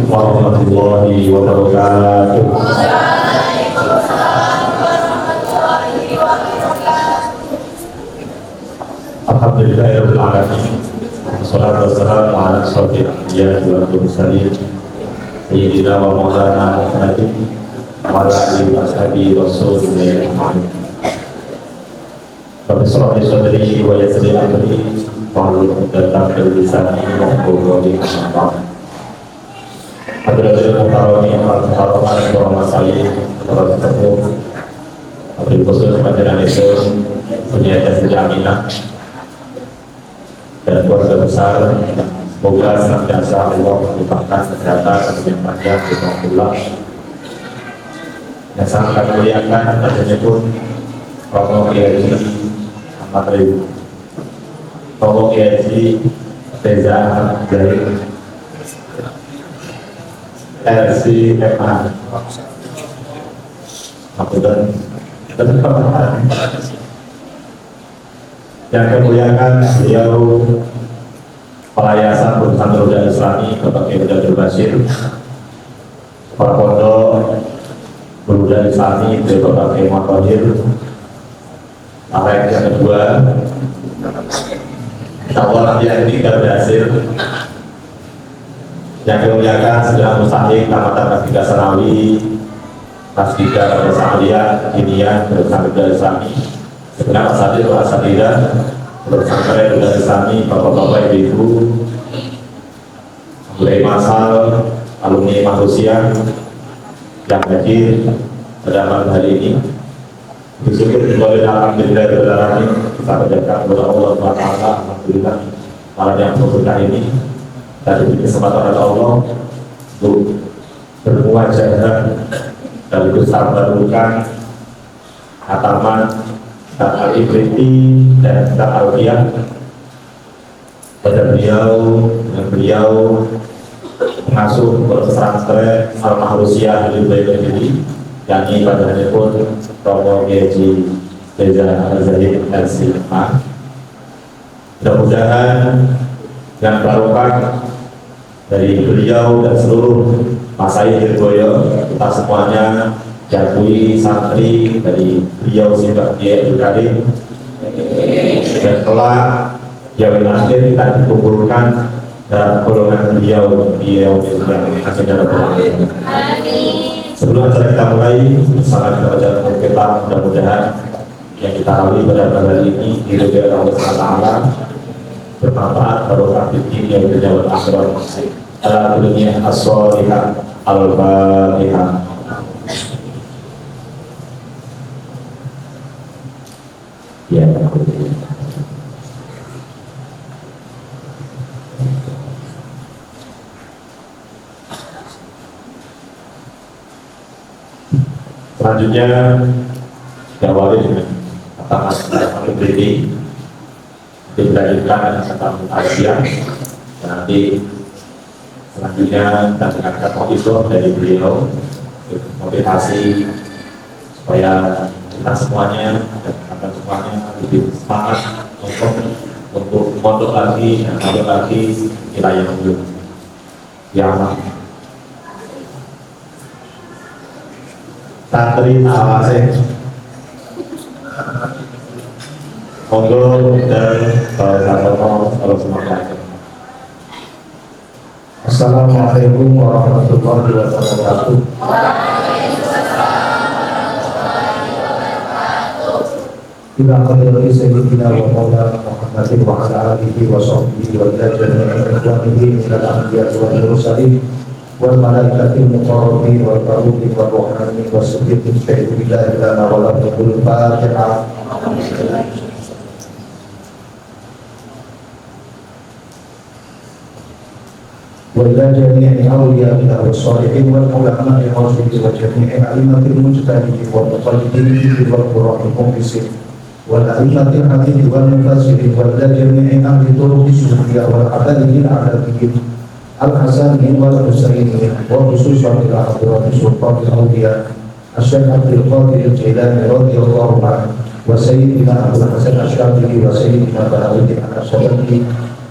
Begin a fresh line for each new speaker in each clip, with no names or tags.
warahmatullahi wabarakatuh. Alhamdulillahirabbil alamin. Wassalatu wassalamu ala asyrofil anbiya'i wal mursalin sayyidina wa maulana Muhammadin wa ala alihi washabihi wasallam. Rabbi shrah li sadri wa yassir li amri wahlul 'uqdatam min lisani yafqahu qawli. Hadratul mukarramin wal mukarramat wa masalih wa taqwa. Wabil khusus panjenengan itu punya jaminan dan keluarga besar, semoga senantiasa Allah melimpahkan kesehatan yang panjang di Allah. Yang sangat kami muliakan adanya pun Romo Kiai Ahmad Ribu, Romo Kiai Reza dari RCMA Makudan yang kemuliakan beliau Pelayasan Perusahaan Roda Islami Bapak Kiai Abdul Basir, para pondok Roda Islami dari Bapak Kiai Muhammad Qadir. Yang kedua, insya Allah nanti yang ketiga berhasil. Yang kemuliakan sedang mustahik Tamatan Masjid Sanawi, Masjid Al-Samadiyah, Kinian, Perusahaan Roda Islami. Sebenarnya Asatidz wa Asatidzah bersama Roda Islami, bapak-bapak, ibu-ibu, mulai masal, alumni manusia yang hadir pada malam hari ini. Bersyukur kepada alhamdulillah kita berdoa kepada Allah SWT. Alhamdulillah malam yang berkah ini dan diberi kesempatan oleh Allah untuk bermuajahah dan bersabarkan khataman dan al-ibriti dan al-qiyam pada beliau mengasuh pesantren Al-Mahrusyah di Balikpapan, yakni pada hari pun Romo Kiai Reza Al-Zahid RCMA. Mudah-mudahan yang barokah dari beliau dan seluruh masyayikh Lirboyo, kita semuanya diakui santri dari beliau Simbah Kiai Abdul Karim, dan kelak yang akhir kita dikumpulkan dalam golongan beliau yang akan berlaku. Sebelum acara kita mulai, sangat kita baca kita, mudah-mudahan yang kita lalui pada hari ini diridhoi Allah SWT, bermanfaat barokah fikih yang berjawab akhirat ala dunia as-sholihah al-fatihah. Ya, selanjutnya diawali dengan kata-kata berdiri, dilanjutkan kata Asia, dan nanti selanjutnya kita dengan kata itu dari beliau motivasi supaya kita semuanya dan akan semuanya lebih semangat untuk mondok lagi dan mondok lagi wilayah belum yang santri awase monggo dan sama-sama kalau semuanya.
Assalamualaikum warahmatullahi wabarakatuh. Ila hadrati sayyidina wa maulana Muhammadin wa ala alihi wa sahbihi wa jami'i ikhwanihi minal anbiya'i wal mursalin wal malaikatil muqarrabin wal barurin wal ruhani wa siddiqin billahi lana wa lakumul Fatihah. Wa ila jami'i awliya'illahi was sholihin wal ulama'i wal mursalin wa jami'i a'immatil mujtahidin wal muqallidin wal qurra'il muqlisin wal a'immatil hadith wal mufassirin wal jami'i ahli turuqis sunnah wal abadil a'lamin al-hasanin wal husainin wa khususan ila hadratis sultanil awliya Asy-Syaikh Abdul Qadir Al-Jailani radhiyallahu anhu wa sayyidina Abdul Hasan Asy-Syadzili wa sayyidina Baharuddin Al-Asy-Syadzili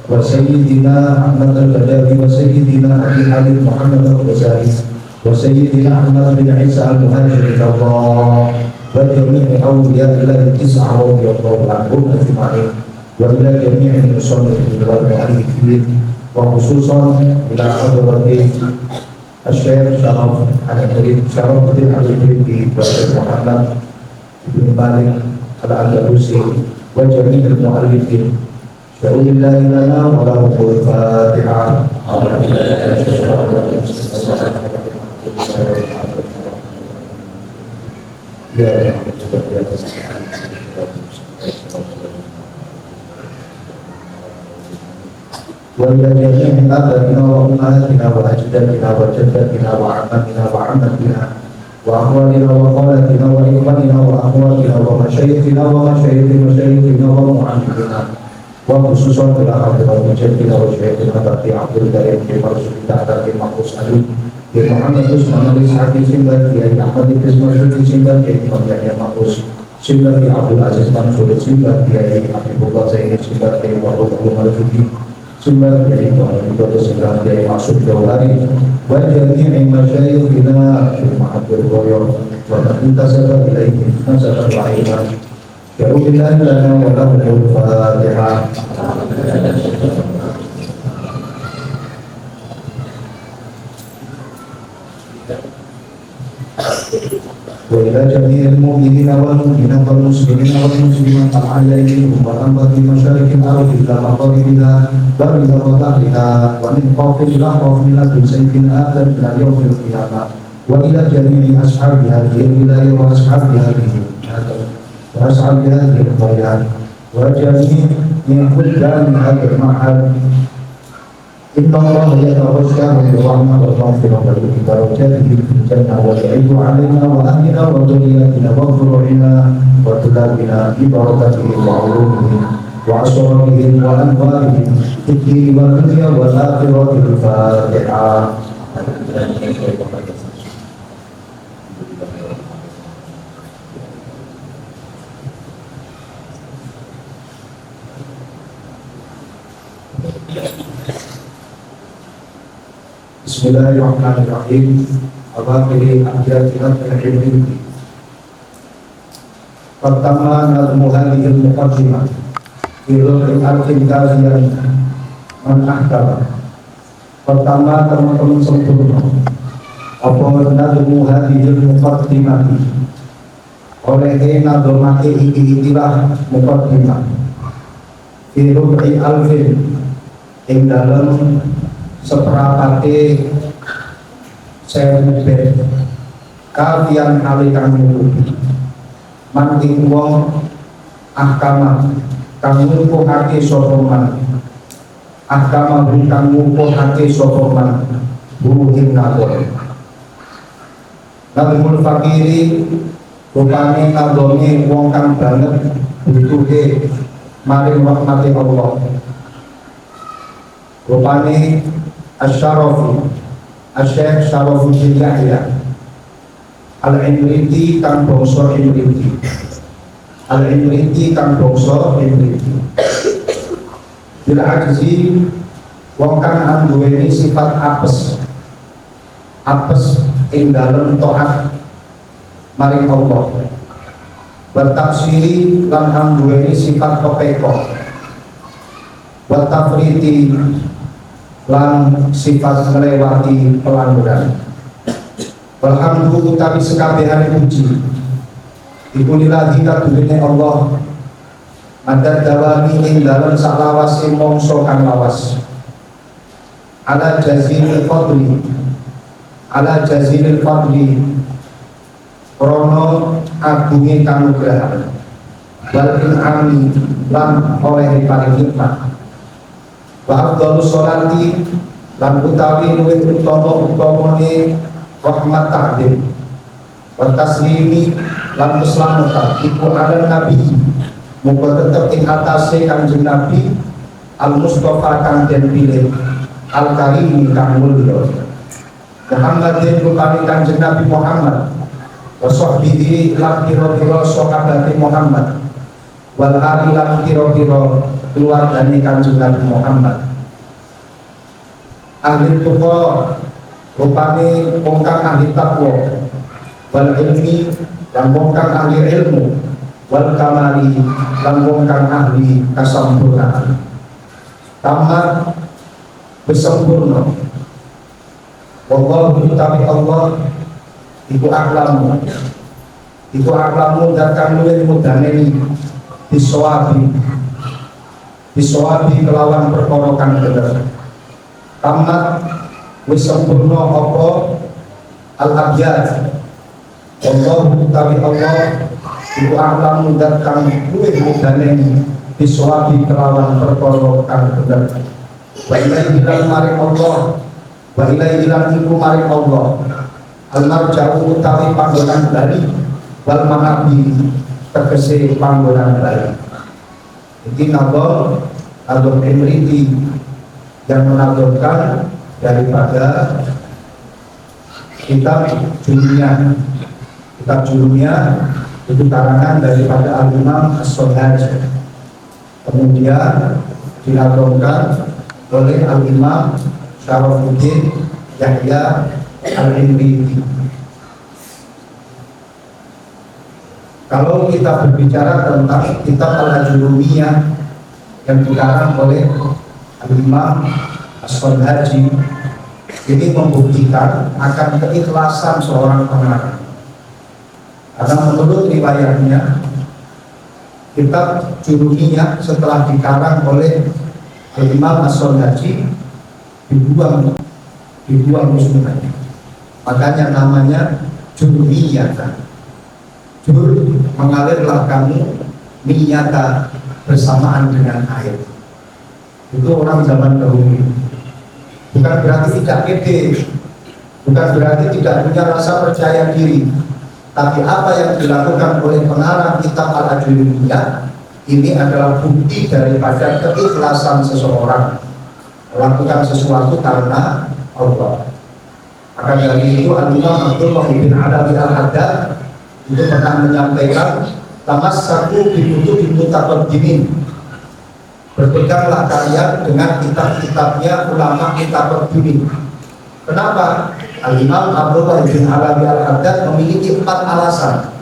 وسيدنا أحمد البدوي وسيدنا أبي علي محمد الغزالي وسيدنا أحمد بن عيسى المهاجر إلى الله وجميع أولياء الله التسعة رضي الله عنهم أجمعين وإلى جميع المصنفين والمؤلفين وخصوصا إلى حضرة الشيخ شرف الدين الدين محمد بن مالك الأندلسي وجميع المؤلفين شهود الله لنا ولهم الفاتحة. وإلى جميع آبائنا وأمهاتنا وأجدادنا وجداتنا وعماتنا وعماتنا وأخواننا وخالاتنا وإخواننا وأخواتنا ومشايخنا ومشايخ مشايخنا ومعلمينا وخصوصا إلى حضرة جدنا وشيخنا تقي عبد الكريم في مرسول تعالى في مقصود علي في محمد عثمان الإسحاق سيمبا في أحمد بن مسعود سيمبا في إمام يحيى مقصود سيمبا في عبد العزيز منصور سيمبا في حبيب الله زين سيمبا في وحده المالكي سيمبا في محمد سيمبا في معصوم جوهري وجميع مشايخنا في محمد الغيور ومن انتسب إليه نسب الرحيم. شهود الله لنا ولهم الفاتحة. وإلى جميع المؤمنين والمؤمنات والمسلمين والمسلمات الحيين والأموات في مشارق الأرض إلى مغاربها ومن مطارها ومن خوف إلى خوف من سيف آخر إلى يوم القيامة وإلى جميع أصحاب هذه الولاية وأصحاب هذه وأصحاب هذه القريات وجميع خدام هذا المعهد. إن الله يتغشى بالرحمة والمغفرة والبركاته في الجنة ويعيد علينا وأهلنا وذرياتنا وفروعنا وطلابنا ببركته وعلومه وأسراره وأنواره في الدين والدنيا والآخرة. الفاتحة. Bismillahirrahmanirrahim. Awakili ahjatirat al-ilmi. Pertama, nazmu hadihil muqaddimah Ilul al-arqim kazian man-ahkam. Pertama, teman-teman sempurna apa nazmu hadihil muqaddimah oleh nazmati ikilah muqaddimah Ilul al-arqim ing dalam seperapate sebet kafian alikan nutupi manting wong ahkama kang ngukuhake sapa man ahkama kang ngukuhake sapa man buruhin nabor nabul fakiri rupane nabone wong kang banget butuhe maring rahmati Allah rupane Asy-Syarafi Asy-Syaikh Syarafuddin Yahya Al-Imriti kang bangsa Imriti Al-Imriti kang bangsa Imriti bil ajzi wong kang anduweni sifat apes ing dalem taat maring Allah wa tafsiri lan anduweni sifat kepeko wa tafriti lan sifat melewati pelanggaran. Walhamdulillah utawi sekabehane puji iku lillahi kadune Allah madad dawami ing dalem salawase mongso kang lawas ala jazilil fadli krana agunge kanugrahan wal in'ami lan oleh paring nikmat wa afdhalus sholati lan utawi luwih utama-utamane rahmat ta'zim wa taslimi lan keselamatan iku ala nabi muga tetep ing atase Kanjeng Nabi al Mustafa kang den pilih al karim kang mulya Muhammadin rupane Kanjeng Nabi Muhammad wa sahbihi lan pira-pira sahabate Muhammad wal ali lan kira-kira keluargane Kanjeng Nabi Muhammad. Ahli tuqa rupane wong kang ahli takwa, wal ilmi lan wong kang ahli ilmu, wal kamali lan wong kang ahli kesempurnaan. Tamat bersempurna. Wallahu utawi Allah iku aklamu dan kang luwih mudhaneni bisawabi kelawan perkara kang bener. Tamat wis sempurna apa al-abyad. Wallahu utawi Allah iku aklamu dan kang luwih mudhaneni bisawabi kelawan perkara kang bener. Wa ilaihi lan maring Allah, wa ilaihi lan iku maring Allah al-marja'u utawi panggonan bali, wal manabi tegese panggonan bali. Iki nabor atau peneliti yang menaburkan daripada kitab dunia itu karangan daripada Al-Imam As-Sonhaj, kemudian dilaporkan oleh Al-Imam Syarafuddin Yahya Al-Imriti. Kalau kita berbicara tentang kitab Al-Ajurumiyah yang dikarang oleh Al-Imam As-Sonhaj, ini membuktikan akan keikhlasan seorang pengarang. Karena menurut riwayatnya kitab Jurumiyah setelah dikarang oleh Imam As-Sonhaj dibuang musnah. Makanya namanya Jurumiyah. Jur mengalirlah kamu, miyata bersamaan dengan air. Itu orang zaman dahulu. Bukan berarti tidak pede, bukan berarti tidak punya rasa percaya diri. Tapi apa yang dilakukan oleh pengarang kitab Al-Ajurumiyah ini adalah bukti daripada keikhlasan seseorang melakukan sesuatu karena Allah. Maka dari itu Al-Imam Abdullah bin Alawi Al-Haddad itu pernah menyampaikan, tamassaku bibutubi mutaqaddimin, berpeganglah kalian dengan kitab-kitabnya ulama mutaqaddimin. Kenapa? Al-Imam Abdullah bin Alawi Al-Haddad memiliki 4 alasan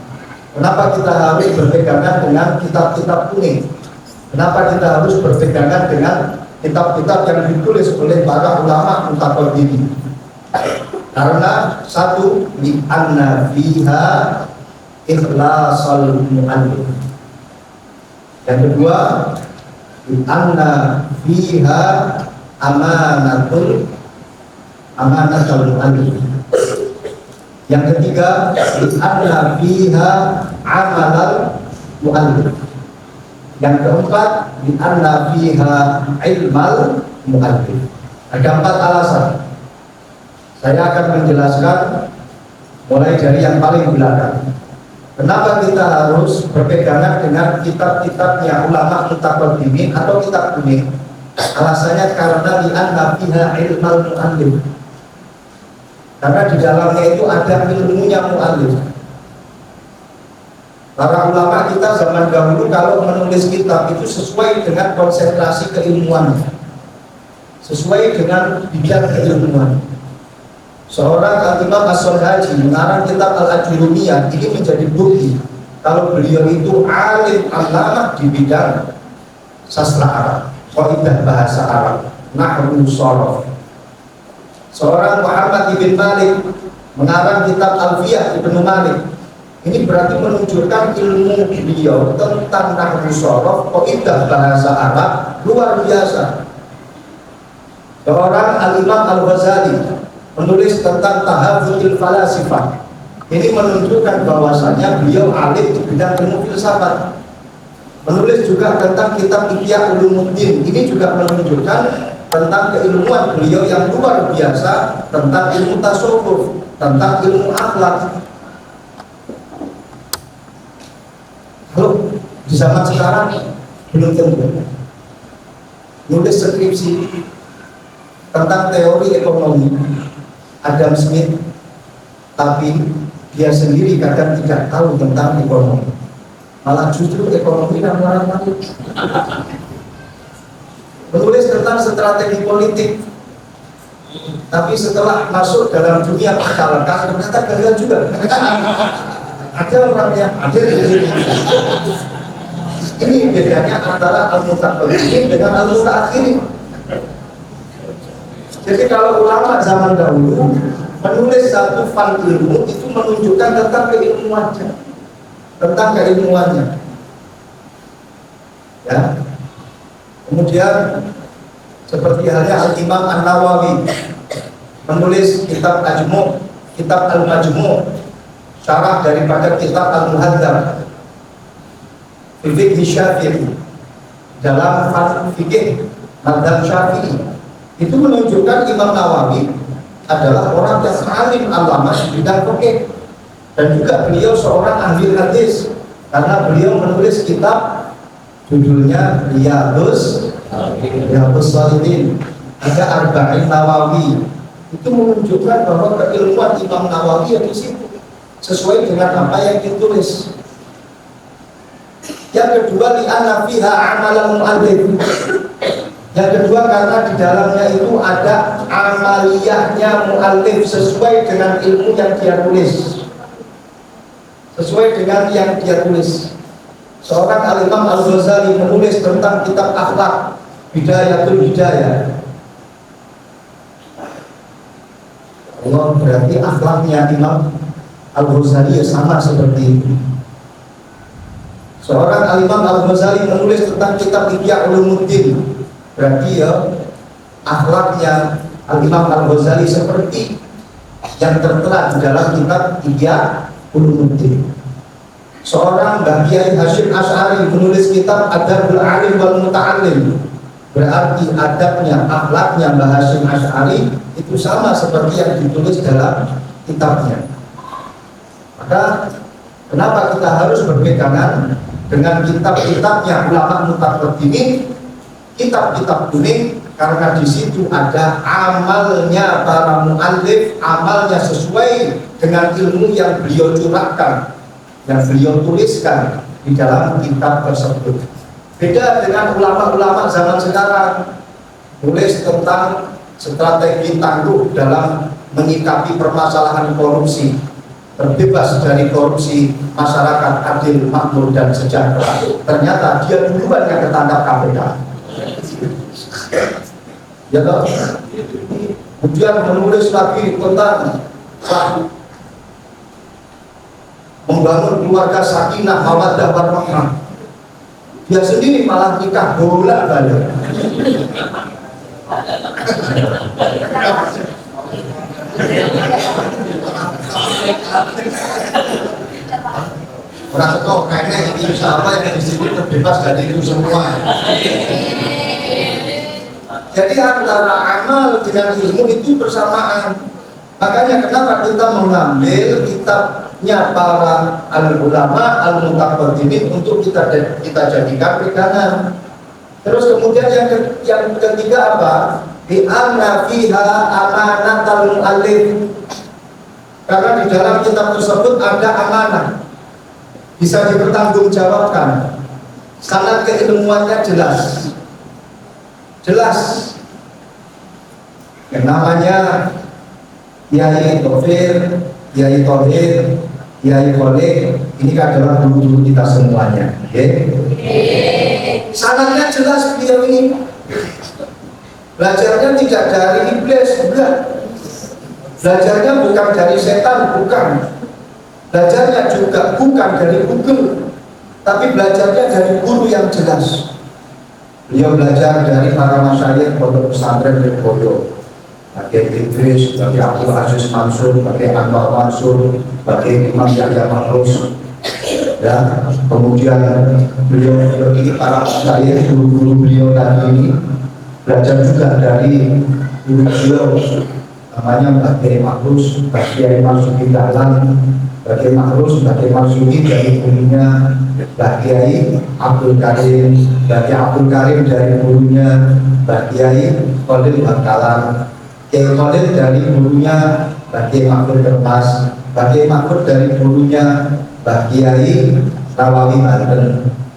kenapa kita harus berpegangan dengan kitab-kitab kuning. Kenapa kita harus berpegangan dengan kitab-kitab yang ditulis oleh para ulama mutaqaddimin? Karena satu, li anna fiha ikhlasul mu'allif. Yang kedua, li anna fiha amanatul mu'allif. Yang ketiga, li anna fiha amalal mu'allif. Yang keempat, li anna fiha ilmal mu'allif. Ada 4 alasan. Saya akan menjelaskan mulai dari yang paling belakang. Kenapa kita harus berpegangan dengan kitab-kitabnya ulama mutaqaddimin atau kitab kuning? Alasannya karena li anna fiha ilmal mu'allif. Karena di dalamnya itu ada ilmunya mu'allif. Para ulama kita zaman dahulu kalau menulis kitab itu sesuai dengan konsentrasi keilmuan, sesuai dengan bidang keilmuan. Seorang Al-Imam As-Sonhaj mengarang kitab Al-Ajurumiyah ini menjadi bukti kalau beliau itu alim alama di bidang sastra Arab, qaidah bahasa Arab, nahwu shorof. Seorang Muhammad ibn Malik mengarang kitab Alfiyah Ibnu Malik. Ini berarti menunjukkan ilmu beliau tentang nahwu shorof, qaidah bahasa Arab luar biasa. Seorang Al-Imam Al-Ghazali menulis tentang tahaffudzul falasifah. Ini menunjukkan bahwasanya beliau alim di bidang ilmu filsafat. Menulis juga tentang kitab Ihya Ulumuddin. Ini juga menunjukkan tentang keilmuan beliau yang luar biasa tentang ilmu tasawuf, tentang ilmu akhlak. Kalau di zaman sekarang belum tentu. Nulis skripsi tentang teori ekonomi Adam Smith, tapi dia sendiri kadang tidak tahu tentang ekonomi. malah justru ekonomi dan moral. Menulis tentang strategi politik, tapi setelah masuk dalam dunia pencalekan ternyata gagal juga. Ada orang yang ada di sini. Ini bedanya antara al-mutaqaddimin dengan al-mutaakhirin. Jadi kalau ulama zaman dahulu menulis satu fan ilmu itu menunjukkan tentang keilmuannya, ya. Kemudian seperti halnya Al-Imam An-Nawawi menulis kitab Al-Majmu', syarah daripada kitab Al-Muhadzab Fiqh Syafi'i, dalam fikih mazhab Syafi'i. Itu menunjukkan Imam Nawawi adalah orang yang alim alama di bidang fikih, dan juga beliau seorang ahli hadis karena beliau menulis kitab judulnya Riyadhus Shalihin, ada Arba'in Nawawi. Itu menunjukkan bahwa keilmuan Imam Nawawi yang di situ sesuai dengan apa yang ditulis. Yang kedua, li'anna fiha amalan mu'allif. Yang kedua, karena di dalamnya itu ada amaliyahnya mu'allif sesuai dengan ilmu yang dia tulis, sesuai dengan yang dia tulis. Seorang Al-Imam Al-Ghazali menulis tentang kitab akhlak, Bidayatul Hidayah. Allah, berarti akhlaknya Imam Al-Ghazali sama seperti itu. Seorang Al-Imam Al-Ghazali menulis tentang kitab Ihya Ulumuddin, berarti ya akhlaknya Al-Imam Al-Ghazali seperti yang tertera di dalam kitab Ihya Ulumuddin. Seorang Mbah Kiai Hasyim Asy'ari menulis kitab Adabul Alim wal Muta'allim, berarti adabnya, akhlaknya Mbah Hasyim Asy'ari itu sama seperti yang ditulis dalam kitabnya. Maka kenapa kita harus berpegangan dengan kitab-kitabnya ulama mutaqaddimin, kitab-kitab kuning? Karena di situ ada amalnya para muallif, amalnya sesuai dengan ilmu yang beliau curahkan, yang beliau tuliskan di dalam kitab tersebut. Beda dengan ulama-ulama zaman sekarang, tulis tentang strategi tangguh dalam menyikapi permasalahan korupsi, terbebas dari korupsi, masyarakat adil, makmur dan sejahtera. Ternyata dia duluan yang ketangkap KPK. Ya toh? Kemudian menulis lagi tentang membangun keluarga sakinah, mawaddah warahmah. Dia sendiri malah nikah bolak-balik. Orang kok kayaknya ini siapa yang disini terbebas dari itu semua. Jadi antara amal dengan ilmu itu bersamaan. Makanya kenapa kita mengambil kitabnya para al-ulama al-mutaqaddimin untuk kita jadikan pegangan. Terus kemudian yang ketiga apa? Bi anna fiha amanatul muallif. Karena di dalam kitab tersebut ada amanah, bisa dipertanggungjawabkan. Sanad keilmuannya jelas. Yang namanya Kiai Tofir, Kiai Tohir, Kiai Khalid, ini adalah guru-guru kita semuanya. Sanadnya jelas beliau ini. Belajarnya tidak dari iblis, bukan. Belajarnya bukan dari setan, bukan. Belajarnya juga bukan dari Google, tapi belajarnya dari guru yang jelas. Beliau belajar dari para masyayikh pondok pesantren di Boyo, bagi Idris, bagi Abdul Aziz Mansur, bagi Anwar Mansur, bagi Imam Yahya Mahrus. Ya, kemudian beliau ini para masyayikh, guru-guru beliau tadi ini belajar juga dari guru beliau, namanya Mbak Kiai Mahrus, Mbak Kiai Marzuki Dahlan, Mbak Kiai Mahrus, Mbak Kiai Marzuki dari gurunya Mbak Kiai Abdul Karim, Mbak Kiai Abdul Karim dari gurunya Mbak Kiai Khalid Bangkalan, Kiai Khalid dari gurunya Mbak Kiai Mahmud Kermas, Mbak Kiai Mahmud dari gurunya Mbak Kiai Nawawi Banten.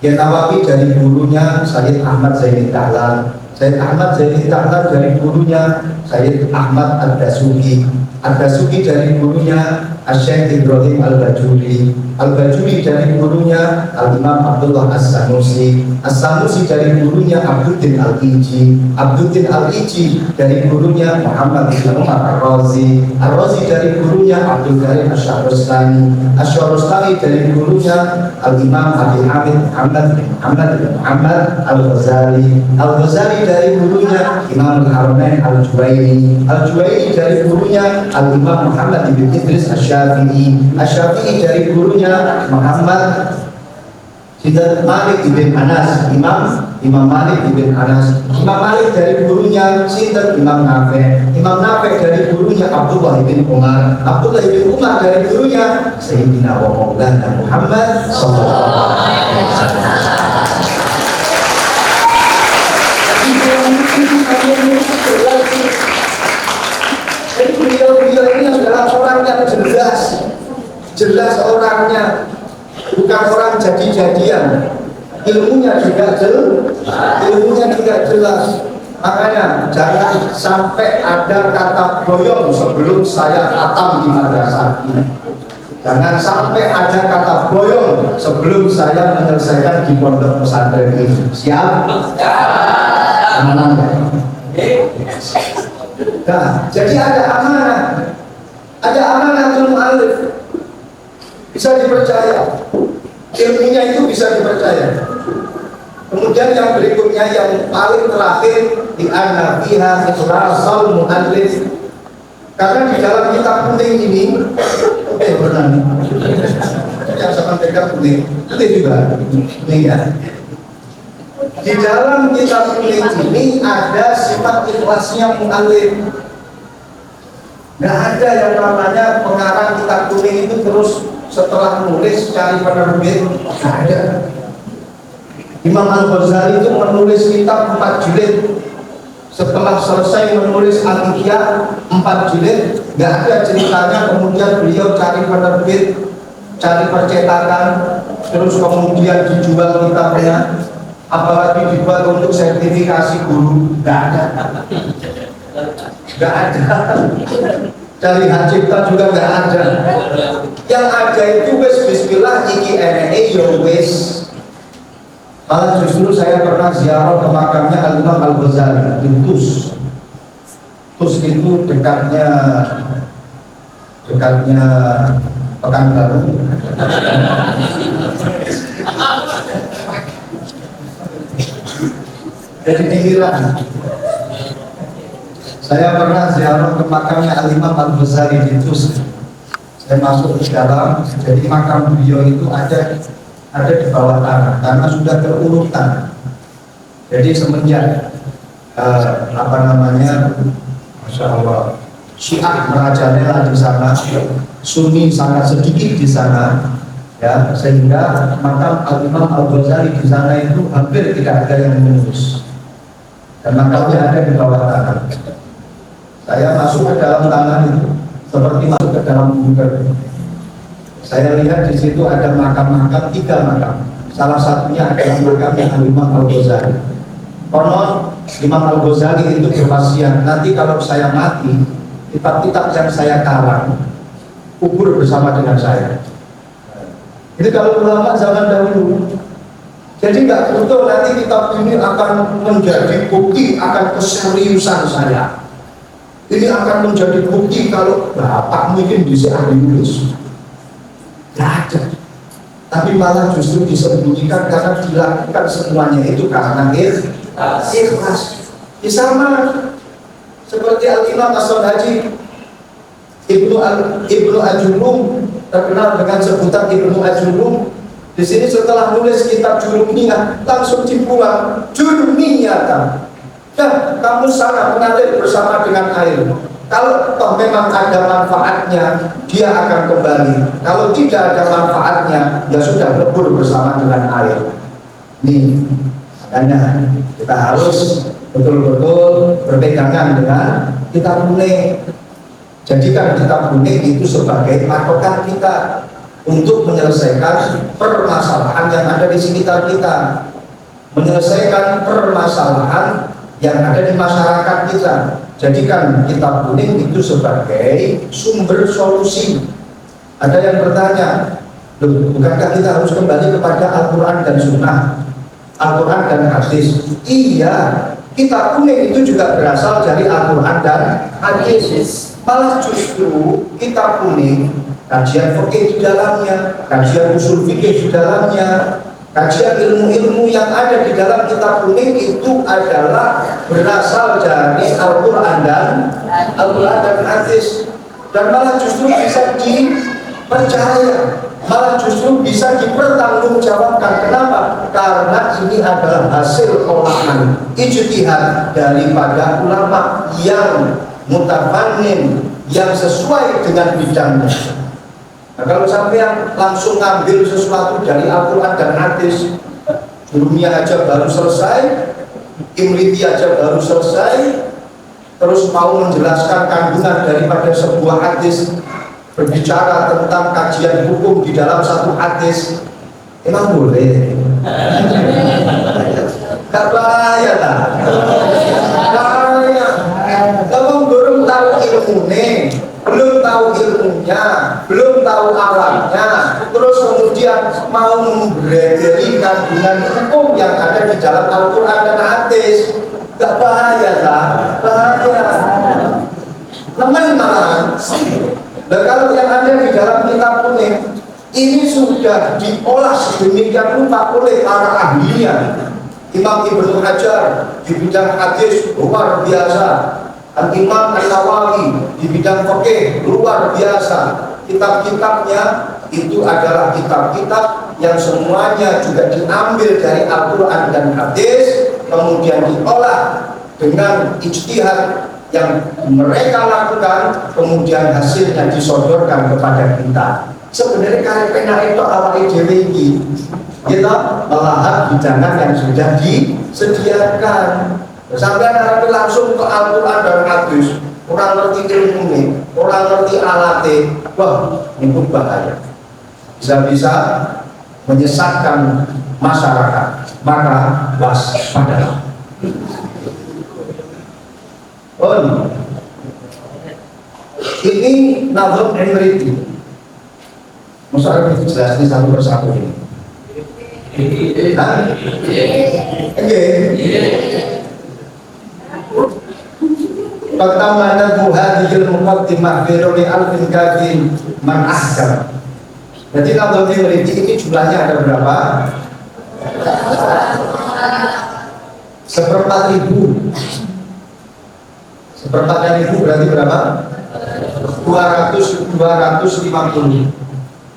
Ya Nawawi dari gurunya Sayyid Ahmad Zaini Dahlan. Sayyid Ahmad Zaini Dahlan dari gurunya Sayyid Ahmad Ad-Dasuki. Ad-Dasuki dari gurunya Asy-Syaikh Ibrahim Al-Bajuli. Al-Bajuli dari gurunya Al-Imam Abdullah As-Sanusi. As-Sanusi dari gurunya Abduddin Al-Iji. Abduddin Al-Iji dari gurunya Muhammad bin Umar Ar-Razi. Ar-Razi dari gurunya Abdul Karim Asy-Syahrustani. Asy-Syahrustani dari gurunya Al-Imam Abi Hamid Muhammad bin Muhammad Al-Ghazali. Al-Ghazali dari gurunya Imam Al-Haramain Al-Juwaini. Al-Juwaini dari gurunya Al-Imam Muhammad bin Idris Asy-Syafi'i. Asy-Syafi'i dari gurunya Muhammad Sidad Malik bin Anas. Imam Malik bin Anas. Imam Malik dari gurunya Sidad Imam Nafi'. Imam Nafi' dari gurunya Abdullah bin Umar. Abdullah bin Umar dari gurunya Sayyidina wa Maulana Muhammad sallallahu alaihi wasallam. Jadi beliau ini adalah orang yang jelas orangnya, bukan orang jadi-jadian. Ilmunya juga jelas. Makanya jangan sampai ada kata boyong sebelum saya khatam di madrasah ini. Jangan sampai ada kata boyong sebelum saya menyelesaikan di pondok pesantren ini. Siap? Amanah. Nah, jadi ada amanah mu'alif, bisa dipercaya, ilmunya itu bisa dipercaya. Kemudian yang berikutnya yang paling terakhir di anna fiha ikhlasul mu'alif, karena di dalam kitab kuning ini benar yang saya pegang kuning juga kuning ya. Di dalam kitab kuning ini ada sifat ikhlasnya mu'alif. Nggak ada yang namanya pengarang kitab kuning itu terus setelah nulis cari penerbit. Nggak ada. Imam Al-Ghazali itu menulis kitab 4 jilid. Setelah selesai menulis Al-Ihya 4 jilid, nggak ada ceritanya kemudian beliau cari penerbit, cari percetakan, terus kemudian dijual kitabnya, apalagi dibuat untuk sertifikasi guru. Nggak ada. Cari hak cipta juga nggak ada. Yang ada itu wis bismillah iki eneke yo wis. Malah justru saya pernah ziarah ke makamnya Al-Imam Al-Ghazali di Tus. Tus itu dekatnya Pekanbaru. Jadi pinggiran. Saya pernah ziarah ke makamnya Al-Imam Al-Ghazali di Tus. Saya masuk ke dalam, jadi makam beliau itu ada di bawah tanah karena sudah terurutan. Jadi semenjak Masya Allah, Syiah merajalela di sana, Sunni sangat sedikit di sana, ya, sehingga makam Al-Imam Al-Ghazali di sana itu hampir tidak ada yang mengurus. Dan makamnya ada di bawah tanah. Saya masuk ke dalam tanah itu seperti masuk ke dalam bunker. Saya lihat di situ ada makam-makam, 3 makam. Salah satunya adalah makamnya Imam Al-Ghazali. Konon Imam Al-Ghazali itu berwasiat, nanti kalau saya mati, kitab-kitab yang saya karang kubur bersama dengan saya. Ini kalau ulama zaman dahulu. Jadi nggak butuh nanti kitab ini akan menjadi bukti akan keseriusan saya. Ini akan menjadi bukti kalau bapak mungkin bisa nulis. Tidak ada. Tapi malah justru disembunyikan karena dilakukan semuanya itu karena ikhlas. Sama seperti Al-Imam As-Sanhaji, Ibnu Ajurrum, terkenal dengan sebutan Ibnu Ajurrum. Di sini setelah nulis kitab Jurumiyah langsung dibuang Jurumiyah. Dan kamu sangat mengalir bersama dengan air. Kalau toh memang ada manfaatnya, dia akan kembali. Kalau tidak ada manfaatnya, ya sudah lebur bersama dengan air. Nih, makanya kita harus betul-betul berpegangan dengan kitab kuning. Jadikan kitab kuning itu sebagai patokan kita untuk menyelesaikan permasalahan ada di sekitar kita, menyelesaikan permasalahan yang ada di masyarakat kita. Jadikan kitab kuning itu sebagai sumber solusi. Ada yang bertanya, loh, bukankah kita harus kembali kepada Al-Quran dan Sunnah, Al-Quran dan hadis? Iya, kitab kuning itu juga berasal dari Al-Quran dan hadis. Malah justru kitab kuning, kajian fikih di dalamnya, kajian usul fikih di dalamnya, kajian ilmu-ilmu yang ada di dalam kitab kuning itu adalah berasal dari Al-Quran dan hadis. Dan malah justru bisa dipercaya, malah justru bisa dipertanggungjawabkan. Kenapa? Karena ini adalah hasil olahan ijtihad daripada ulama yang mutafannin, yang sesuai dengan bidangnya. Nah, kalau sampai langsung ngambil sesuatu dari Al-Quran dan hadis, dunia aja baru selesai, Imriti aja baru selesai, terus mau menjelaskan kandungan daripada sebuah hadis, berbicara tentang kajian hukum di dalam satu hadis, emang boleh? Gak bahaya lah. Bahaya. Kamu belum tahu ilmunya, belum tahu ilmunya, belum tahu alatnya, terus kemudian mau memberi kandungan hukum yang ada di dalam Al-Quran dan hadis. Gak bahaya lah? Bahaya. Teman malah. Dan kalau yang ada di dalam kitab kuning ini sudah diolah sedemikian rupa oleh para ahlinya. Imam Ibnu Hajar di bidang hadis luar biasa, Imam An-Nawawi di bidang fikih luar biasa. Kitab-kitabnya itu adalah kitab-kitab yang semuanya juga diambil dari Al-Quran dan hadis, kemudian diolah dengan ijtihad yang mereka lakukan, kemudian hasilnya disodorkan kepada kita. Sebenarnya karena pena itu awal dhewe iki kita melahap hidangan yang sudah disediakan. Sampai nanti langsung ke Al-Quran dan hadis, orang ngerti ilmunya, orang ngerti alatnya, wah itu bahaya, bisa-bisa menyesatkan masyarakat. Maka waspadalah. Ini nazam Imriti. Masyarakat itu jelas ini satu persatu ini. Pertama nadu hadhil muqaddimah fi ruli alfin kafin man ahkam. Jadi nazam Imriti ini jumlahnya ada berapa? 1/4.000. 1/4.000 berarti berapa? 250.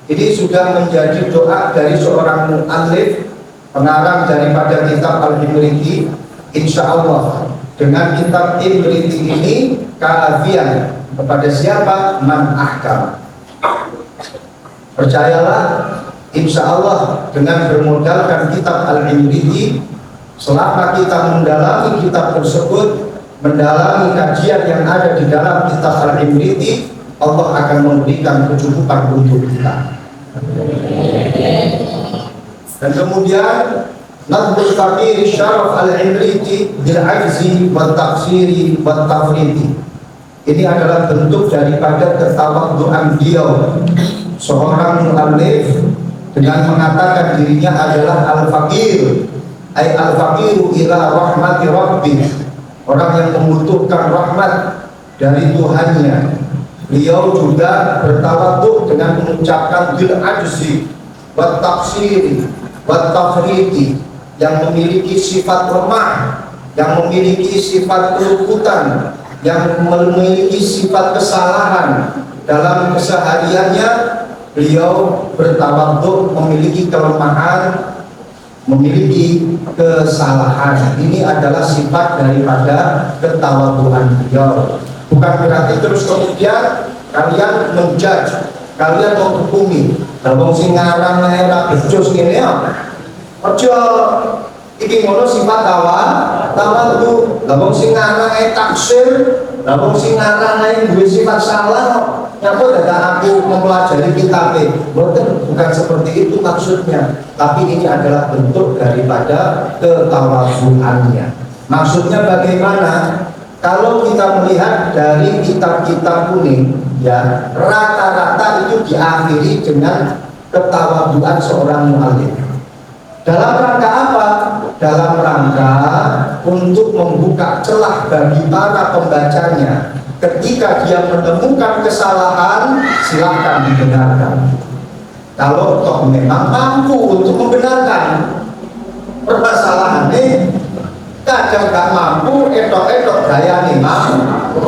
Ini sudah menjadi doa dari seorang mu'allif, pengarang daripada kitab Al-Imriti. Insya Allah dengan kitab Imriti ini kaafian kepada siapa? Man ahkam. Percayalah, insya Allah dengan bermodalkan kitab Al-Imriti, selama kita mendalami kitab tersebut, mendalami kajian yang ada di dalam kitab Al-Imriti, Allah akan memberikan kecukupan untuk kita. Dan kemudian Nadhul Fakir Syaraf Al-Imriti bil ajzi wa tafsiri wa tafriti. Ini adalah bentuk daripada ketawadhuan beliau, seorang mu'allif, dengan mengatakan dirinya adalah Al-Fakir, ay Al-Fakiru ila rahmati rabbih, orang yang membutuhkan rahmat dari Tuhannya. Beliau juga bertawadhu dengan mengucapkan bil ajzi wa tafsiri wa tafriti, yang memiliki sifat lemah, yang memiliki sifat keluputan, yang memiliki sifat kesalahan dalam kesehariannya. Beliau bertawadhu memiliki kelemahan, memiliki kesalahan. Ini adalah sifat daripada ketawadhuan beliau. Bukan berarti terus kemudian kalian menjudge, kalian menghukumi. Kalau sing ngarang ora becus ngene ya. Aja iki ngono sifat tawadhu. Lah wong sing ngarang taksir Lah wong sing ngarang ae duwe sifat salah kok. Nyapa dadak aku mempelajari kitabnya. Bukan seperti itu maksudnya. Tapi ini adalah bentuk daripada ketawadhuannya. Maksudnya bagaimana? Kalau kita melihat dari kitab-kitab kuning, ya rata-rata itu diakhiri dengan ketawadhuan seorang mu'allim. Dalam rangka apa? Dalam rangka untuk membuka celah bagi para pembacanya. Ketika dia menemukan kesalahan, silakan dibenarkan. Kalau toh memang mampu untuk membenarkan, permasalahannya kadang gak mampu, etok-etok daya nih mampu.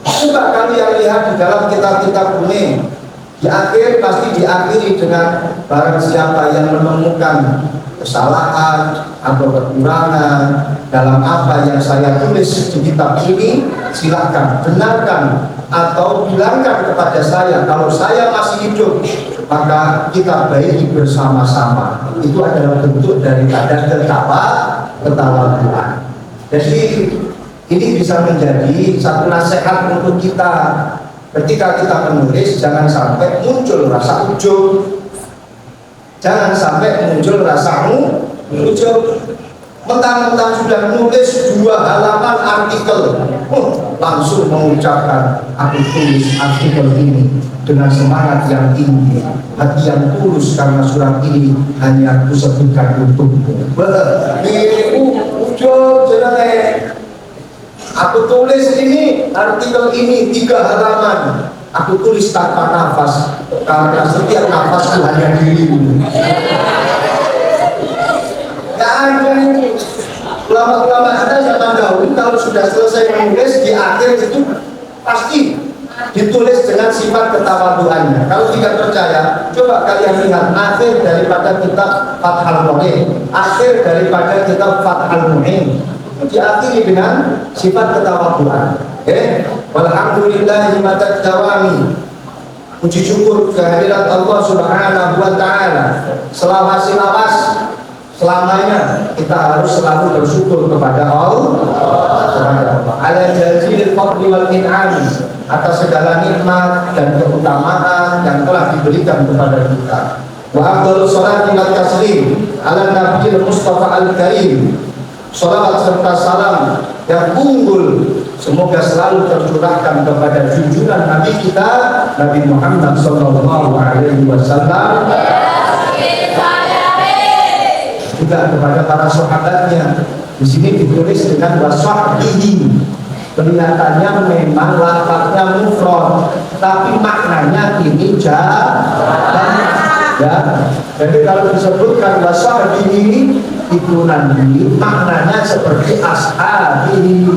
Coba kalian lihat di dalam kitab-kitab kuning, di akhir pasti diakhiri dengan barang siapa yang menemukan kesalahan atau kekurangan dalam apa yang saya tulis di kitab ini, silakan benarkan atau bilangkan kepada saya kalau saya masih hidup, maka kita baiki bersama-sama. Itu adalah bentuk daripada ketawadhuan. Jadi ini bisa menjadi satu nasihat untuk kita. Ketika kita menulis, jangan sampai muncul rasa ujub, jangan sampai muncul rasa ujub. Mentang-mentang sudah menulis 2 halaman artikel, langsung mengucapkan aku tulis artikel ini dengan semangat yang tinggi, hati yang tulus karena surat ini hanya aku sebutkan untukmu. Ujub jenenge. Aku tulis ini, artikel ini 3 halaman. Aku tulis tanpa nafas, karena setiap nafasku hanya dirimu. Gak ada ini. Ulama-ulama kita zaman dahulu kalau sudah selesai menulis, di akhir itu pasti ditulis dengan sifat ketawadhuannya. Kalau tidak percaya, coba kalian lihat akhir daripada kitab Fathul Mu'in, akhir daripada kitab Fathul Mu'in, diakhiri dengan sifat ketawadhuan. Walhamdulillahi madad dawami. Puji syukur kehadirat Allah Subhanahu wa taala. Selawas-lawas selamanya kita harus selalu bersyukur kepada Allah. Ala jazilil fadli wal in'am, atas segala nikmat dan keutamaan yang telah diberikan kepada kita. Wa afdhalus sholati wat taslim ala nabiyil mustafa al-karim. Salawat serta salam yang unggul semoga selalu tercurahkan kepada junjungan Nabi kita Nabi Muhammad sallallahu alaihi wasallam, juga kepada para sahabatnya. Di sini ditulis dengan wasahbihi. Kelihatannya memang lafaznya mufrad, tapi maknanya ini jamak. Ya, jadi kalau disebutkan wasahbihi itu nanti maknanya seperti ashabihi.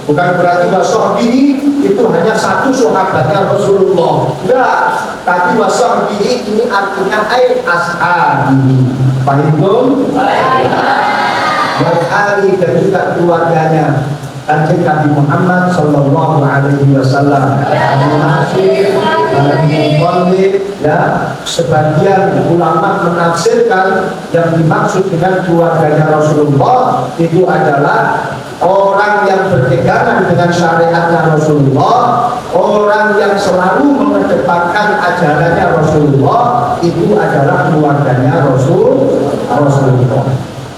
Bukan berarti wasahbihi itu hanya satu sahabatnya Rasulullah. Enggak, tapi wasahbihi ini artinya ashabihi. Paham? Dan Ali dan juga keluarganya Kanjeng Nabi Muhammad sallallahu alaihi wasallam. Ya, sebagian ulama menafsirkan yang dimaksud dengan keluarganya Rasulullah itu adalah orang yang berpegangan dengan syariatnya Rasulullah, orang yang selalu mengedepankan ajarannya Rasulullah, itu adalah keluarganya Rasulullah.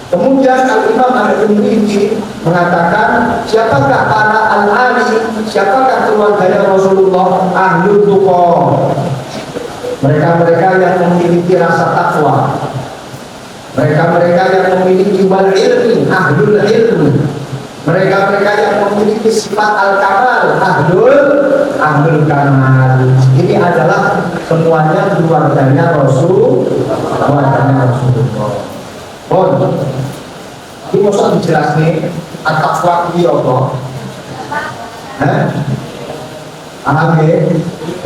Kemudian Al-Imam Al-Tirmidzi mengatakan, siapakah para al-ali, siapakah keluarganya Rasulullah? Ahlul tuqa, mereka-mereka yang memiliki rasa takwa, mereka-mereka yang memiliki wal ilmi, ahlul ilmi, mereka-mereka yang memiliki sifat al-kamal, ahlul kamal. Ini adalah semuanya keluarganya Rasulullah. Ini maksud dijelas nih at-taqwa itu apa? Paham ya?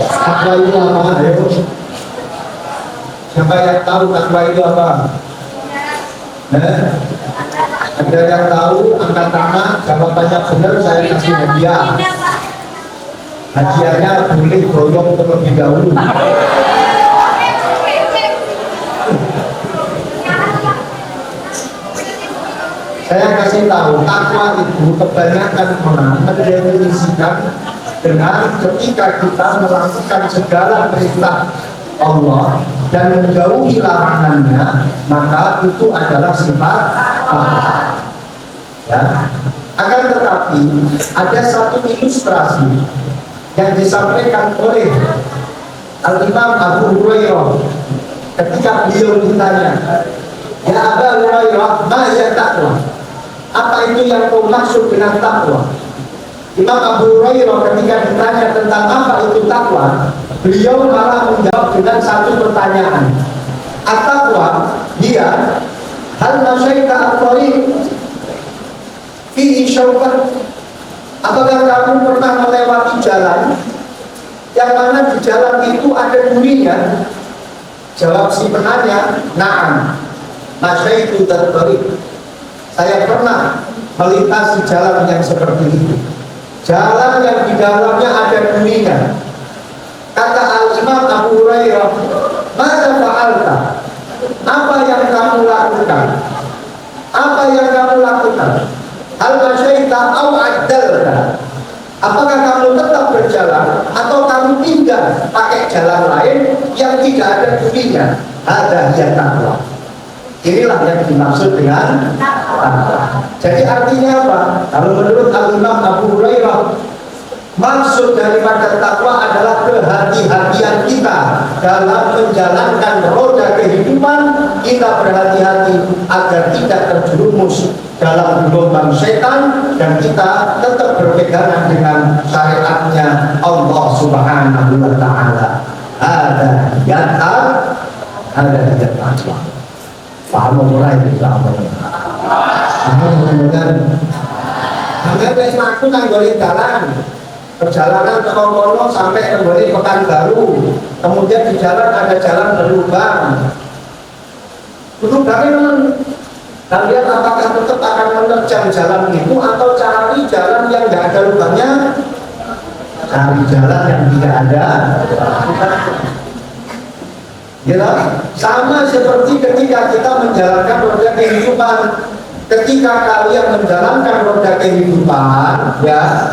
Takwa itu apa? Ayo. Siapa yang tahu takwa itu apa? Ada yang tahu? Angkat tangan. Jawabannya benar, saya kasih hadiah. Hadiahnya boleh goyong terlebih dahulu. Saya kasih tahu, takwa itu kebanyakan orang mendefinisikan dengan ketika kita melakukan segala perintah Allah dan menjauhi larangannya, maka itu adalah sifat takwa. Ya. Akan tetapi ada satu ilustrasi yang disampaikan oleh Al-Imam Abu Hurairah ketika beliau ditanya, "Ya Abu Hurairah, ma ya taqwa?" Apa itu yang kau maksud dengan takwa? Imam Abu Hurairah ketika ditanya tentang apa itu takwa, beliau malah menjawab dengan satu pertanyaan. At-taqwa dia hal masyaita at-tariq fi syaukat. Apakah kamu pernah melewati jalan yang mana di jalan itu ada durinya? Jawab si penanya, na'am, masyaitu at-tariq. Saya pernah melintasi jalan yang seperti itu, jalan yang di dalamnya ada durinya. Kata Al-Imam Abu Hurairah, "Mada fa'alta?" Apa yang kamu lakukan? Apa yang kamu lakukan? Hal masyaita au addalta? Apakah kamu tetap berjalan atau kamu pindah pakai jalan lain yang tidak ada durinya? Ada yang takwa. Inilah yang dimaksud dengan takwa. Jadi artinya apa? Kalau menurut Al-Imam Abu Hurairah, maksud daripada takwa adalah kehati-hatian kita dalam menjalankan roda kehidupan. Kita berhati-hati agar tidak terjerumus dalam gelombang setan dan kita tetap berpegangan dengan syariatnya Allah Subhanahu wa Ta'ala. Ada yang takwa. Paham mulai bisa apa? Sampai aku nanggolin jalan, perjalanan ke Kono sampai kembali Pekanbaru, kemudian di jalan ada jalan berlubang. Berlubangnya kalian apakah tetap akan menerjang jalan itu atau cari jalan yang tidak ada lubangnya? Cari jalan yang tidak ada. Ya, sama seperti ketika kita menjalankan roda kehidupan. Ketika kalian menjalankan roda kehidupan, ya,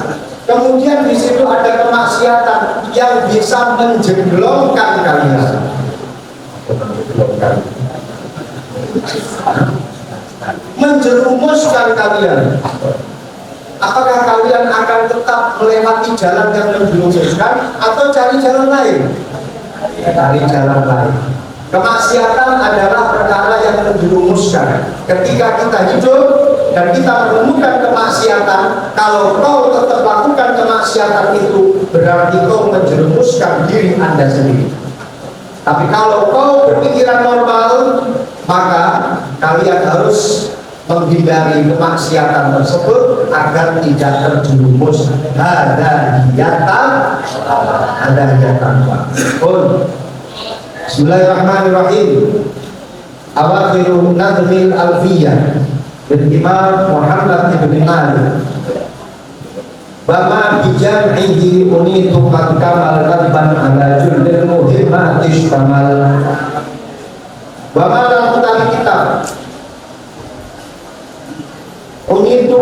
kemudian di situ ada kemaksiatan yang bisa menjeblongkan kalian, menjerumuskan kalian. Apakah kalian akan tetap melewati jalan yang menjerumuskan atau cari jalan lain? Cari jalan lain. Kemaksiatan adalah perkara yang menjerumuskan. Ketika kita hidup dan kita menemukan kemaksiatan, kalau kau tetap lakukan kemaksiatan itu, berarti kau menjerumuskan diri Anda sendiri. Tapi kalau kau berpikiran normal, maka kalian harus menghindari kemaksiatan tersebut agar tidak terjerumus. Ada hajatan. Bismillahirrahmanirrahim. Awakhiru nadmil alfiyah bil Imam Muhammad ibn Malik. Bama bijam'ihi unitu qad kamal qalban ala jullil muhimmati ishtamal. Bama dalam tali kitab unitu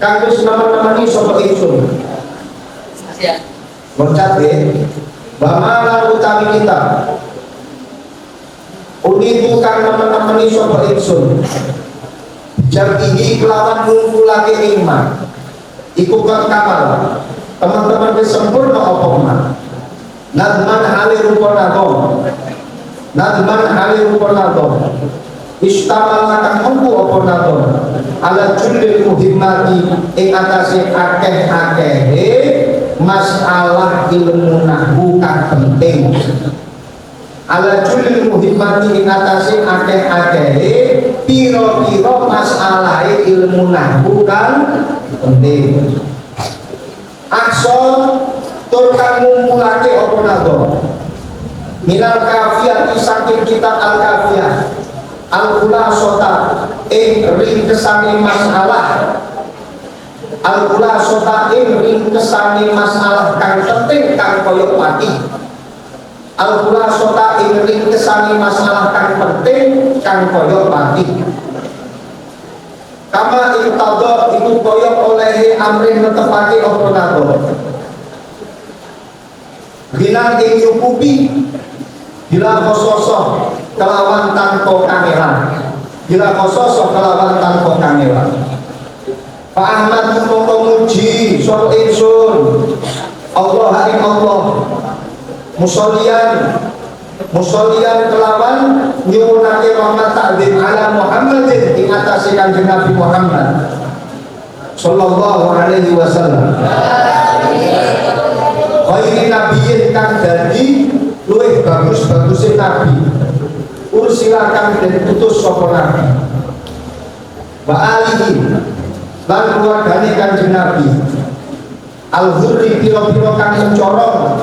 kagus nama-namani sopa isun mencapai bama utami kita unitu kang nama-namani sopa isun jami'i kelawan ngumpulake iman iku kan kamal teman-teman sempurna apa man nadman hali rupa nadom nadman hali rupa nadom istamal akan mampu apa nadom ala julil muhimmati ing atase akeh-akehe masalah ilmu nahwu kang penting. Ala julil muhimmati ing atase akeh-akehe pira-pira masalahe ilmu nahwu kang penting. Aksol tur kang ngumpulake apa nadom minal kafiyati saking kitab al-kafiyah al-khulasota ringkesane masalah al-khulasota ringkesane masalah kang penting kang koyo pati al-khulasota ringkesane masalah kang penting kang koyo pati Kama intadha iku kaya oleh amrin netepake apa nado. Bilang ing nyukupi bila kososo kelawan tanpa kangelan. Bila kososo kelawan tanpa kangelan. Pak Ahmad mongko muji sapa ingsun Allah ing Allah musollian kelawan nyuwunake rahmat ta'zim ala Muhammadin ing atase Kanjeng Nabi Muhammad sallallahu alaihi wasallam. Khairi nabiyyin kang dadi luwih bagus-baguse nabi. Ursila kang den utus sapa nabi. Wa alihi lan keluargane Kanjeng Nabi. Al-hurri pira-pira kang mencorong,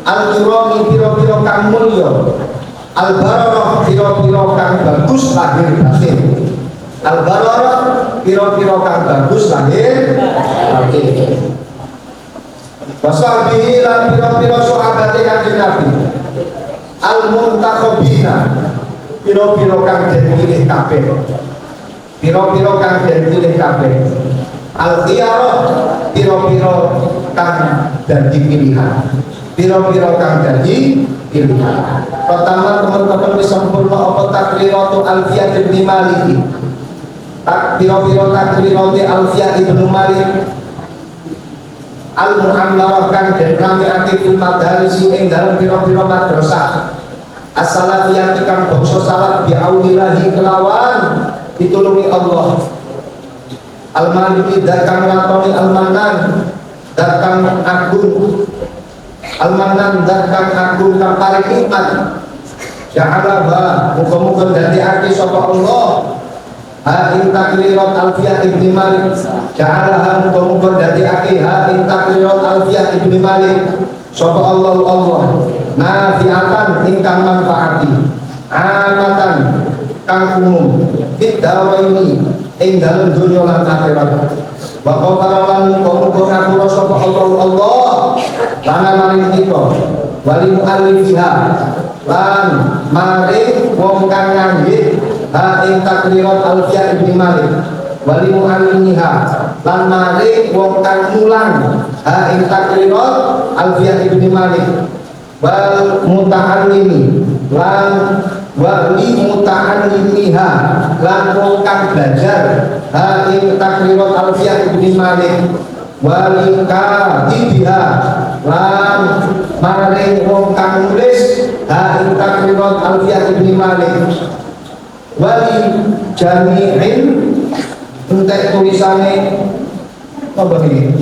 al-kirami pira-pira kang mulya, al-bararah pira-pira kang bagus lahir batin. Al-bararah pira-pira kang bagus lahir batin. Wasahbihi lan pira-pira sahabate Kanjeng Nabi. Al-muntakhabina pira-pira kang den pilih kabeh. Pira-pira kang den pilih kabeh. Al-khiyarah pira-pira kang dadi pilihan. Pira-pira kang dadi pilihan. Pertama teman-teman wis sempurna apa takriratul Alfiyah bin Malik. Pira-pira takriratul Alfiyah bin Malik. Al-mu'amlarah kang den rameake fil madarisi ing dalem pira-pira madrasah. As-salafiyah kang bangsa salaf bi'aunillahi kelawan ditulungi Allah. Al-Maliki datang ngatoni Al-Manan datang agung. Al-Manan datang agung kang paling nikmat. Ja'alaba muga-muga dadiake sapa Allah ha ing takrirat Alfiyah Ibnu Malik. Ja'alaha muga-muga dadiake ha ing takrirat Alfiyah Ibnu Malik sapa Allah nafi'atan ingkang manfaati amatan kang umum biddawaini ing dalem dunya lan akhirat. Wa qala muga-muga ngapura sapa Allah lana maring kita wali mu'allifiha lan maring wong kang ngangge ha ing takrirat Alfiyah Ibnu Malik wali mu'allimiha lan maring wong kang mulang ha ing takrirat Alfiyah Ibnu Malik wal muta'allimi lan wali muta'allimiha lan wong kang belajar ha ing takrirat Alfiyah Ibnu Malik wali katibiha lan maring wong kang nulis ha ing takrirat Alfiyah Ibnu Malik wali jami'in entek tulisane apa ini?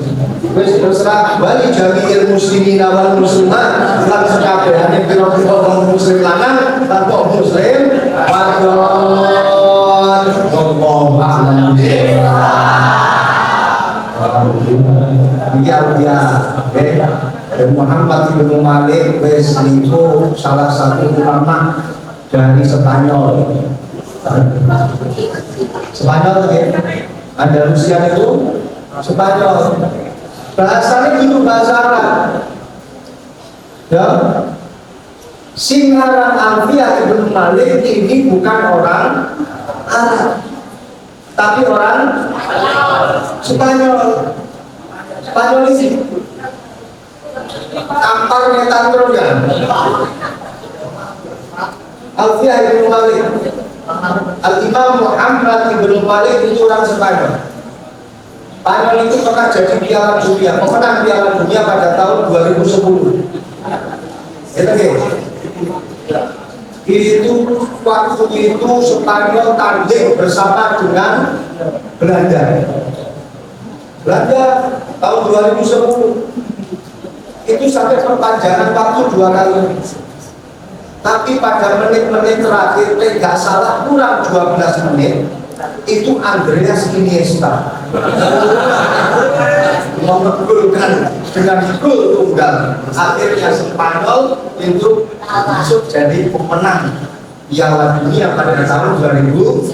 Wis terserah wali jami'il muslimin wal muslimat lan sekabehane pira-pira wong muslim lanang lan wong muslim wadon. Wallahu a'lam bishawab. Muhammad bin Malik wis niku salah satu ulama dari Spanyol. Spanyol ya. Andalusia itu Spanyol. Bahasanya gitu bahasa Arab. Ya. Singaran Alfiyah Ibnu Malik ini bukan orang Arab, tapi orang Spanyol. Spanyol ini tampar metan terus ya. Alfiyah Ibnu Malik. Al-Imam Muhammad Ibnu Malik itu orang Spanyol. Spanyol itu pernah jadi Piala Dunia, pemenang Piala Dunia pada tahun 2010. Itu waktu itu Spanyol tanding bersama dengan Belanda. Belanda tahun 2010 itu sampai perpanjangan waktu 2 kali. Tapi pada menit-menit terakhir, tidak salah kurang 12 menit, itu Andreas Iniesta menggolkan dengan gol tunggal. Akhirnya Spanyol itu masuk jadi pemenang Piala Dunia pada tahun 2000.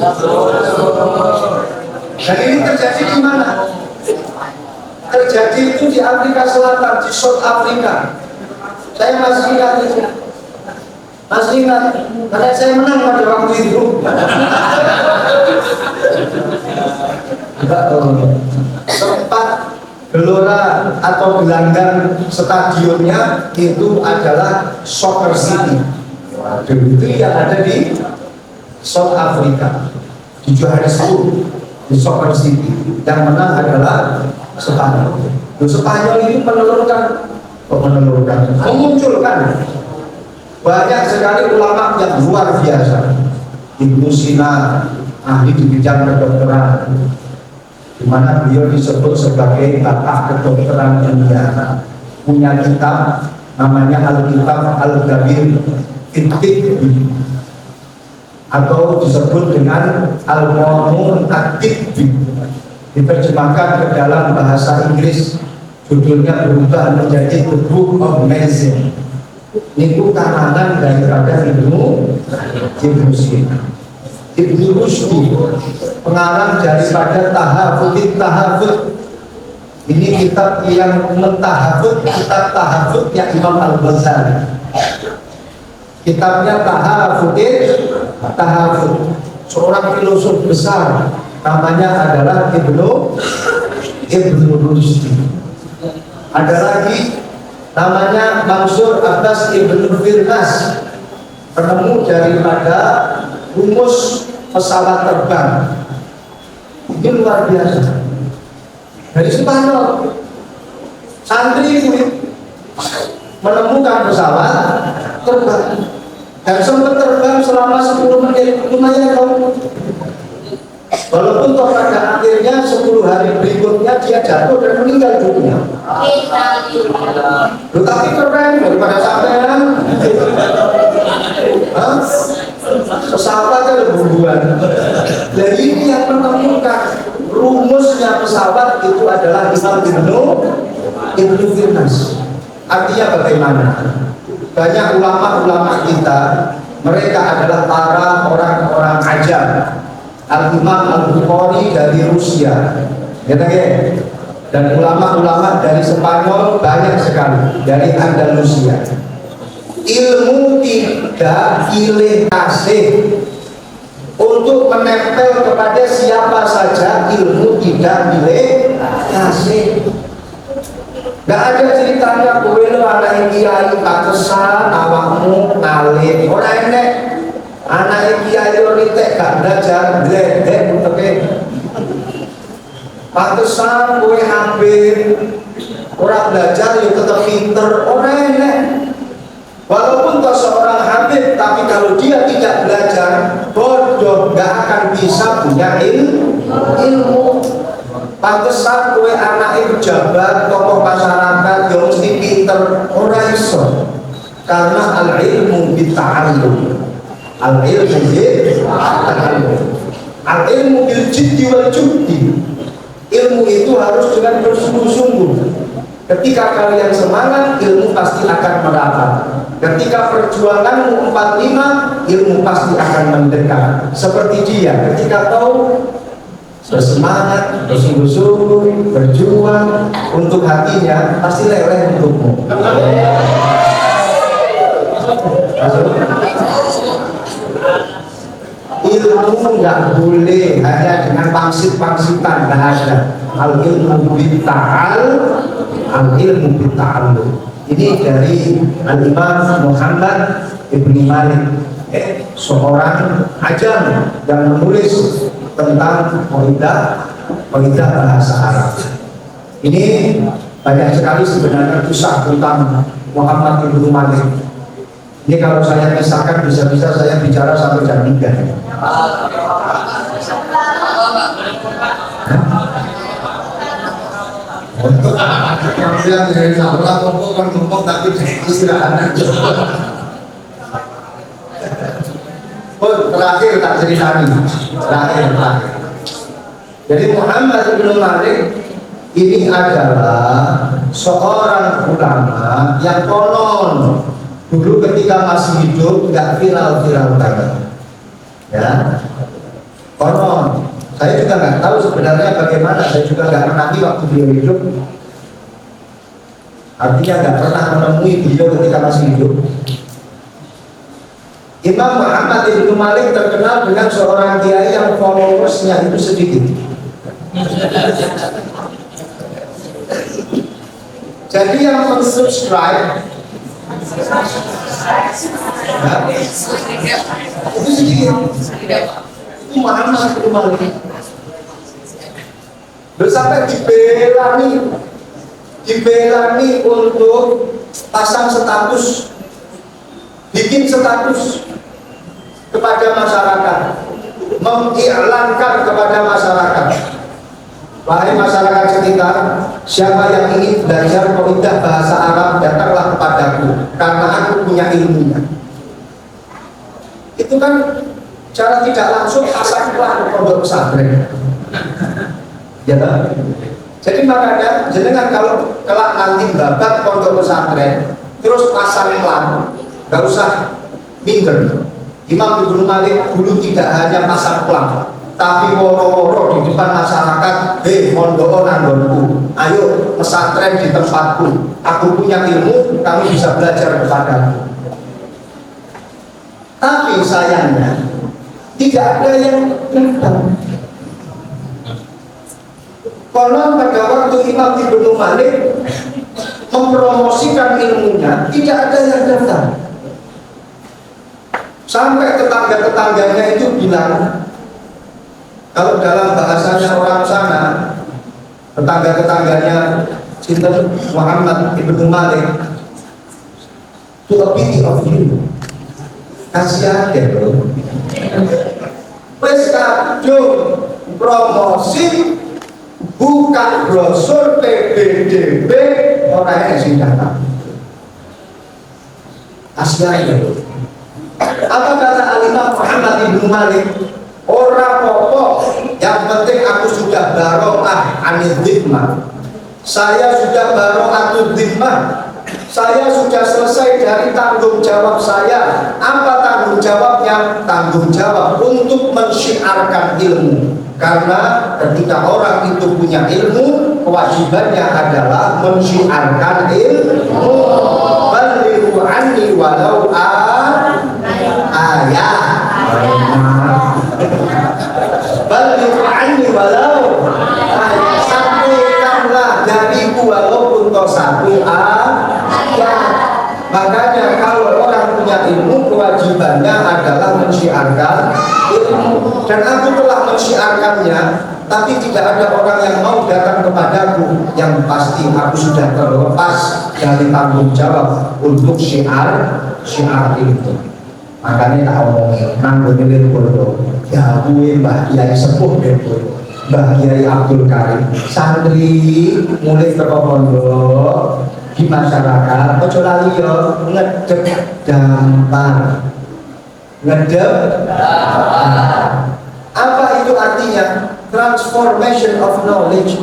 Dan ini terjadi di mana? Terjadi itu di Afrika Selatan, di South Africa. Saya masih ingat itu. Masih ingat, karena saya menang pada waktu itu. tempat gelora atau gelanggang stadionnya itu adalah Soccer City. Waduh, itu yang ada di South Africa, di Johannesburg, di Soccer City. Yang menang adalah Spanyol. Spanyol itu memunculkan banyak sekali ulama yang luar biasa. Ibnu Sina, ahli di bidang kedokteran, di mana beliau disebut sebagai bapak kedokteran dunia, punya kitab namanya Al-Kitab Al-Kabir Fit-Tibbi, atau disebut dengan Al-Qanun At-Tibbi, diterjemahkan ke dalam bahasa Inggris, judulnya berubah menjadi The Book of Medicine. Itu karangan daripada Ibnu Sina, Ibnu Rushdi, pengarang daripada Tahafut. Ini kitab yang mentahafut, kitab tahafutnya Imam Al-Ghazali. Kitabnya Tahafut. Seorang filosof besar namanya adalah Ibnu Rushdi. Ada lagi namanya Mansur Abbas Ibnu Firnas, penemu daripada rumus pesawat terbang. Ini luar biasa. Dari Spanyol, santri itu menemukan pesawat terbang dan sempat terbang selama 10 menit, lumayan dong. Walaupun toh pada akhirnya 10 hari berikutnya dia jatuh dan meninggal dunia. Tetapi keren daripada sampean. Pesawat ada hubungan. Dan ini yang menemukan rumusnya pesawat itu adalah Ibnu Firnas. Artinya bagaimana? Banyak ulama-ulama kita, mereka adalah para orang-orang ajam. Al-Imam Al-Bukhari dari Rusia, dan ulama-ulama dari Spanyol banyak sekali, dari Andalusia. Ilmu tidak pilih kasih untuk menempel kepada siapa saja, ilmu tidak pilih kasih. Gak ada ceritanya kowe lo anak kiai patesan awakmu ngalim. Ora enek anak kiai ritek gak belajar gledek uteke. Patesan kowe hampir ora belajar yo tetep pinter. Ora enek. Walaupun toh seorang habib, tapi kalau dia tidak belajar, bodoh, gak akan bisa punya ilmu. Pantesan kowe anak pejabat, tokoh masyarakat, yang mesti pinter, ora iso. Karena al-ilmu bita'allum. Al-ilmu bita'allum. Al-ilmu bil jiddi wal juddi. Ilmu itu harus dengan bersungguh-sungguh. Ketika kalian semangat, ilmu pasti akan merapat. Ketika perjuanganmu 45, ilmu pasti akan mendekat. Seperti dia, ketika kau bersemangat, bersungguh-sungguh, berjuang untuk hatinya, pasti leleh untukmu. Ilmu nggak boleh hanya dengan pangsit-pangsitan, nggak ada. Al-ilmu bita'al. Ini dari Al-Imam Muhammad Ibn Malik, seorang ajam yang menulis tentang kaidah bahasa Arab. Ini banyak sekali sebenarnya kisah tentang Muhammad Ibn Malik. Ini kalau saya pisahkan bisa-bisa saya bicara sampai jam 3. Untuk yang dari sahabat ngomong tapi istirahat aja. Oh, terakhir tak ceritani. Terakhir. Jadi Muhammad bin Malik ini adalah seorang ulama yang konon dulu ketika masih hidup nggak viral banget. Ya, konon. Saya juga nggak tahu sebenarnya bagaimana. Saya juga nggak menangi waktu beliau hidup. Artinya nggak pernah menemui beliau ketika masih hidup. Imam Muhammad Ibn Malik terkenal dengan seorang kiai yang followersnya itu sedikit. Jadi yang mensubscribe itu sedikit. Itu mahal itu malah. Sampai dibelani untuk pasang status, bikin status kepada masyarakat, mengiklankan kepada masyarakat. Wahai masyarakat sekitar, siapa yang ingin belajar kaidah bahasa Arab, datanglah kepadaku, karena aku punya ilmunya. Itu kan cara tidak langsung pasanglah pondok pesantren. Ya kan? Jadi makanya jenengan kalau kelak nanti babat pondok pesantren, terus pasang pelan, nggak usah minder. Imam Ibnu Malik dulu tidak hanya pasang pelan, tapi woro-woro di depan masyarakat, mondok nanggonku, ayo pesantren di tempatku, aku punya ilmu, kamu bisa belajar kepadaku. Tapi sayangnya tidak ada yang datang. Konon pada waktu Imam Ibnu Malik mempromosikan ilmunya, tidak ada yang datang. Sampai tetangga-tetangganya itu bilang, kalau dalam bahasanya orang sana, tetangga-tetangganya Sinten Muhammad Ibnu Malik, to a pity of you, kasihan deh bro. Wes kadung promosi, bukan brosur PBDB, orang yang sing datang. Kasihan deh bro. Apa kata Al-Imam Muhammad Ibnu Malik? Ora popo, yang penting aku sudah barokah anil dhimah. Saya sudah barokah dhimah. Saya sudah selesai dari tanggung jawab saya. Apa tanggung jawabnya? Tanggung jawab untuk mensyiarkan ilmu. Karena ketika orang itu punya ilmu, kewajibannya adalah mensyiarkan ilmu. Balighu anni walau ayat. Balighu anni walau ayat. Sampaikanlah dariku walaupun toh satu ayat. Makanya kalau orang punya ilmu, kewajibannya adalah mensyiarkan ilmu. Dan aku telah mensyiarkannya, tapi tidak ada orang yang mau datang kepadaku. Yang pasti aku sudah terlepas dari tanggung jawab untuk syiar itu. Makanya tak omongin nanggung milir bodoh, ya gue Mbah Kiai Sepuh bodoh, Mbah Kiai Abdul Karim, santri mulai ke pondok di masyarakat, ojo lali yo ngedep dampar, ngedep. Apa itu artinya? Transformation of knowledge.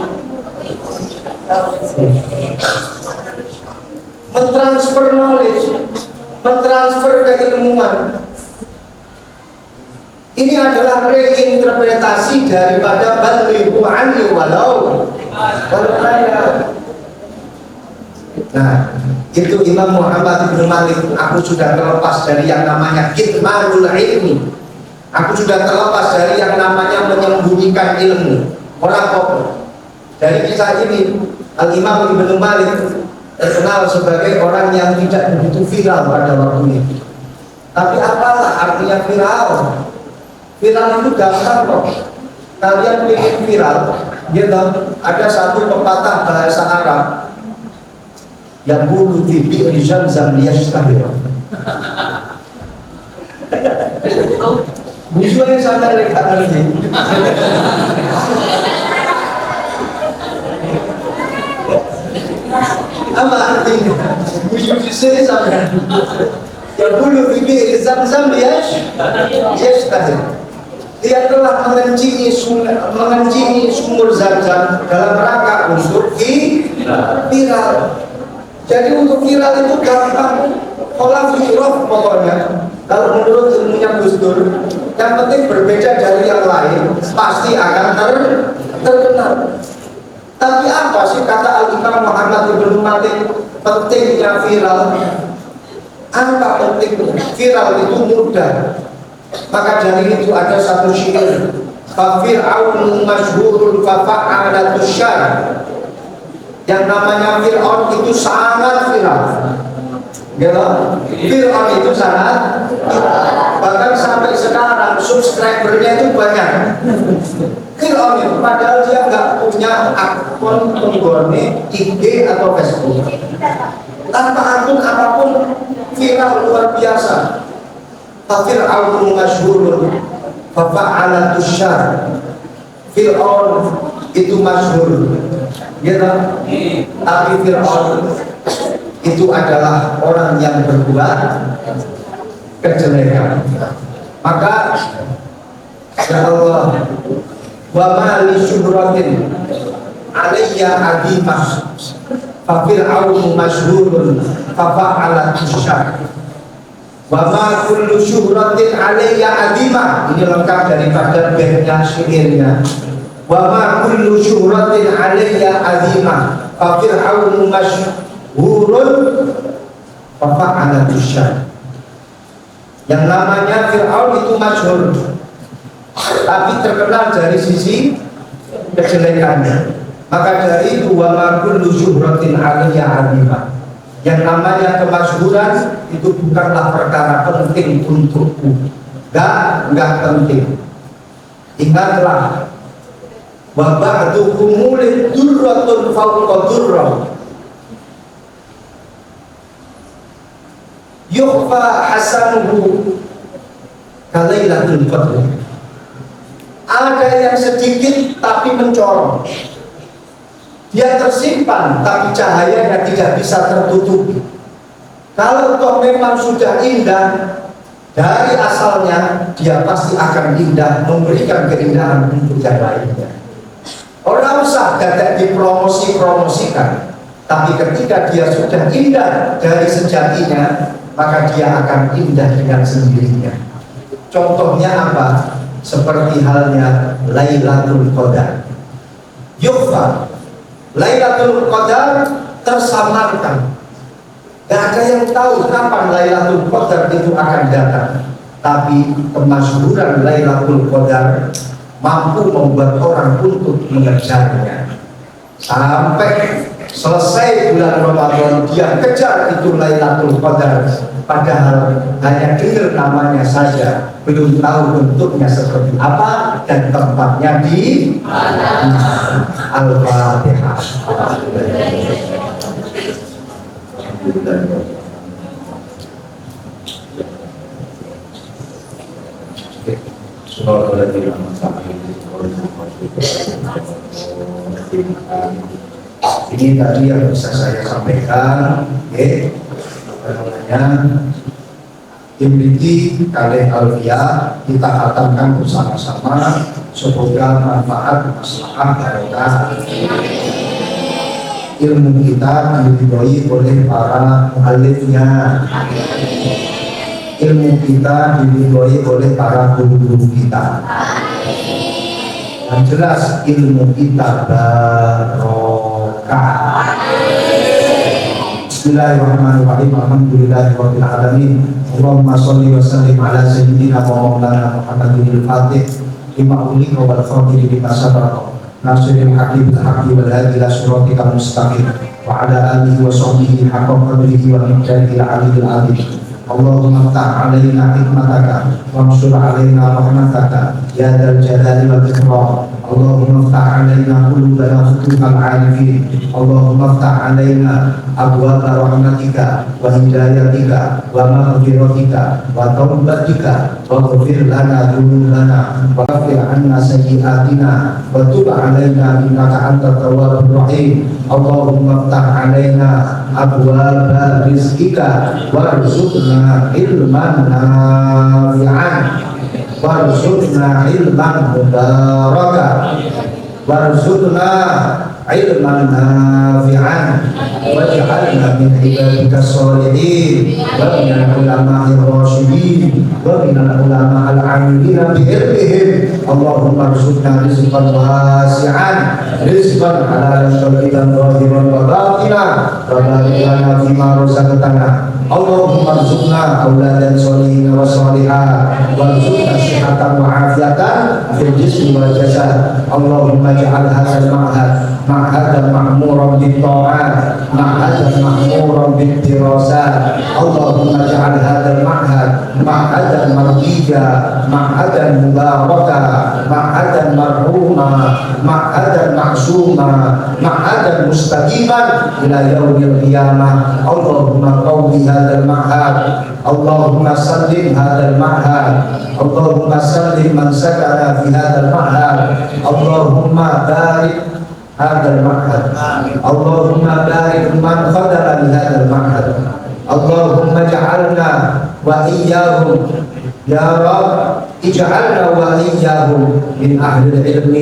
Mentransfer knowledge, mentransfer keilmuan. Ini adalah reinterpretasi daripada balighu anni walau ayat. Nah, itu Imam Muhammad Ibnu Malik, aku sudah terlepas dari yang namanya kitmanul ilmi. Aku sudah terlepas dari yang namanya menyembunyikan ilmu. Orang kok dari kisah ini, Al-Imam Ibnu Malik terkenal sebagai orang yang tidak begitu viral pada waktu itu. Tapi apalah artinya viral? Viral itu gampang kok. Kalian ingin viral, gitu? Ada satu pepatah bahasa Arab yang bulu tibi Zamzam liyashtahir. Musuhnya sana lekat lagi. Apa artinya? Musuhnya sana. Yang bulu tibi Zamzam liyashtahir. Dia telah mengencingi sumur Zam-Zam dalam rangka untuk viral. Jadi untuk viral itu gampang, kalau viral pokoknya. Kalau menurut ilmunya Gus Dur, yang penting berbeda dari yang lain, pasti akan terkenal. Tapi apa sih kata Al-Imam Muhammad Ibnu Malik pentingnya viral? Apa pentingnya? Viral itu mudah. Maka dari itu ada satu syair fa fir'aun masyhurun fa fa'ala tusyar. Yang namanya Fir'aun itu sangat viral. Gitu? Fir'aun itu sangat, bahkan sampai sekarang subscribernya itu banyak. Fir'aun itu padahal dia nggak punya akun penggone IG atau Facebook. Tanpa akun apapun viral luar biasa. Fir'aun masyhurun fa fa'ala tusyar. Fir'aun itu masyhur. Gitu? Tapi Fir'aun itu adalah orang yang berbuat kejelekan. Maka ya Allah, wa ma li syuhratin alayya adimah fa fir'aun masyhurun fa fa'ala tusyar. Wa ma kullu syuhratin alayya adimah. Ini lengkap daripada baitnya syairnya. Wa ma kullu syuhratin alayya adimah fa fir'aun masyhurun fa fa'ala tusyar. Yang namanya Fir'aun itu masyhur, tapi terkenal dari sisi kejelekannya. Maka dari itu wa ma kullu syuhratin 'alayya 'azimah. Yang namanya kemasyhuran itu bukanlah perkara penting untukku. Enggak penting. Ingatlah wa ba'dukum durratun fawqa durrah. Yukhfa hasanuhu kalailatul qadr. Ada yang sedikit tapi mencorong. Dia tersimpan tapi cahayanya tidak bisa tertutupi. Kalau toh memang sudah indah dari asalnya, dia pasti akan indah, memberikan keindahan untuk yang lainnya. Orang usah dadak dipromosi-promosikan, tapi ketika dia sudah indah dari sejatinya, maka dia akan indah dengan sendirinya. Contohnya apa? Seperti halnya Lailatul Qadar. Yukhfa, Lailatul Qadar tersamarkan. Gak ada yang tahu kapan Lailatul Qadar itu akan datang. Tapi kemasyhuran Lailatul Qadar mampu membuat orang untuk mengejarnya. Sampai selesai bulan Ramadan dia kejar itu Lailatul Qadar, padahal hanya dengar namanya saja, belum tahu bentuknya seperti apa dan tempatnya di mana. Al-Fatihah. Ini tadi yang bisa saya sampaikan, apa namanya, Imriti Kaleh Alfia, kita katakan bersama-sama, semoga manfaat, maslahah, barokah. Ilmu kita diridhoi oleh para muallifnya. Ilmu kita diridhoi oleh para guru-guru kita. Yang jelas ilmu kita barokah. Bismillahirrahmanirrahim. Alhamdulillahirabbil alamin. Allahumma shalli wa sallim ala sayyidina wa maulana Muhammadin al-Fatih lima ulika wal khatimi lima sabaqa nasiril haqqi bil haqqi wal hadi ila siratikal mustaqim wa ala alihi wa sahbihi haqqa qadrihi wa miqdarihi al-aliyyil azim. Allahumma ftah alaina hikmataka wa ansur alaina rahmataka ya dzal jalali wal ikram. Allahumma ftah alaina qulubana futuhal arifin. Allahumma ftah alaina abwaaba rahmatika wa hidayatika wa maghfiratika wa taubatika wa ghfir lana dzunubana wa ghfir anna sayyi'atina wa tub alaina innaka antat tawwabur rahim. Allahumma ftah alaina abwaaba rizqika warzuqna ilman nafi'an warzuqna ilman mubarakan warzuqna ilman nafi'an waj'alna min ibadika sholihin wa minal ulama'ir rasyidin wa minal ulama'al 'amilina bi ilmihim. Allahumma arzuqna rizqan wasi'an rizqan halalan thayyiban zahiran wa batinan wa barik lana fima razaqtana. Allahumma arzuqna auladan sholihin wa sholihat warzuqna sihhatan wa afiatan fil الجسم والجسد. اللهم اجعل هذا المعهد معهدا معمورا بالطاعات، معهدا معمورا بالدراسات. اللهم اجعل هذا المعهد معهدا مرضيا، معهدا مباركا، معهدا مرحوما، معهدا معصوما، معهدا مستقيما الى يوم القيامه. اللهم قوي هذا المعهد، اللهم سلم هذا المعهد، اللهم سلم من سكن في هذا المعهد، اللهم بارك هذا المعهد، اللهم بارك من خدم لهذا المعهد. اللهم اجعلنا واياهم يا رب، اجعلنا واياهم من اهل العلم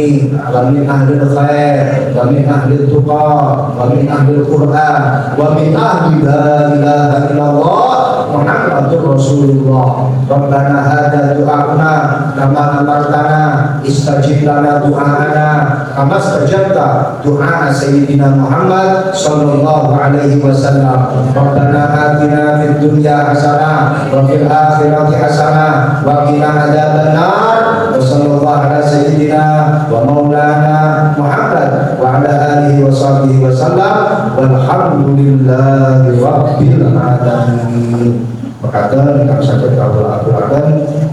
ومن اهل الخير ومن اهل التقى ومن اهل القران ومن اهل لا اله الا الله محمد رسول الله. ربنا هذا دعاؤنا كما أمرتنا، استجب لنا دعاءنا كما استجبت دعاء سيدنا محمد صلى الله عليه وسلم. ربنا آتنا في الدنيا حسنة وفي الآخرة حسنة وقنا عذاب النار. وصلى الله على سيدنا ومولانا محمد وعلى آله وصحبه وسلم والحمد لله رب العالمين. Maka kita saja kabul-kabulakan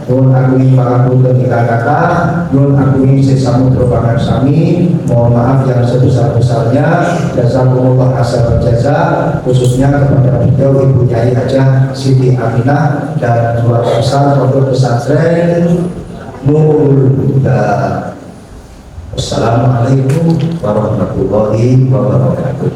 Nun agumi pangapunten ingkang kathah, nun agumi sesamudra pangarsami. Mohon maaf yang sebesar-besarnya. Jazakumullah khairan jazaa, khususnya kepada beliau Ibu Nyai Hajah Siti Aminah dan keluarga besar Pondok Pesantren Nurul Huda. Wassalamualaikum warahmatullahi wabarakatuh.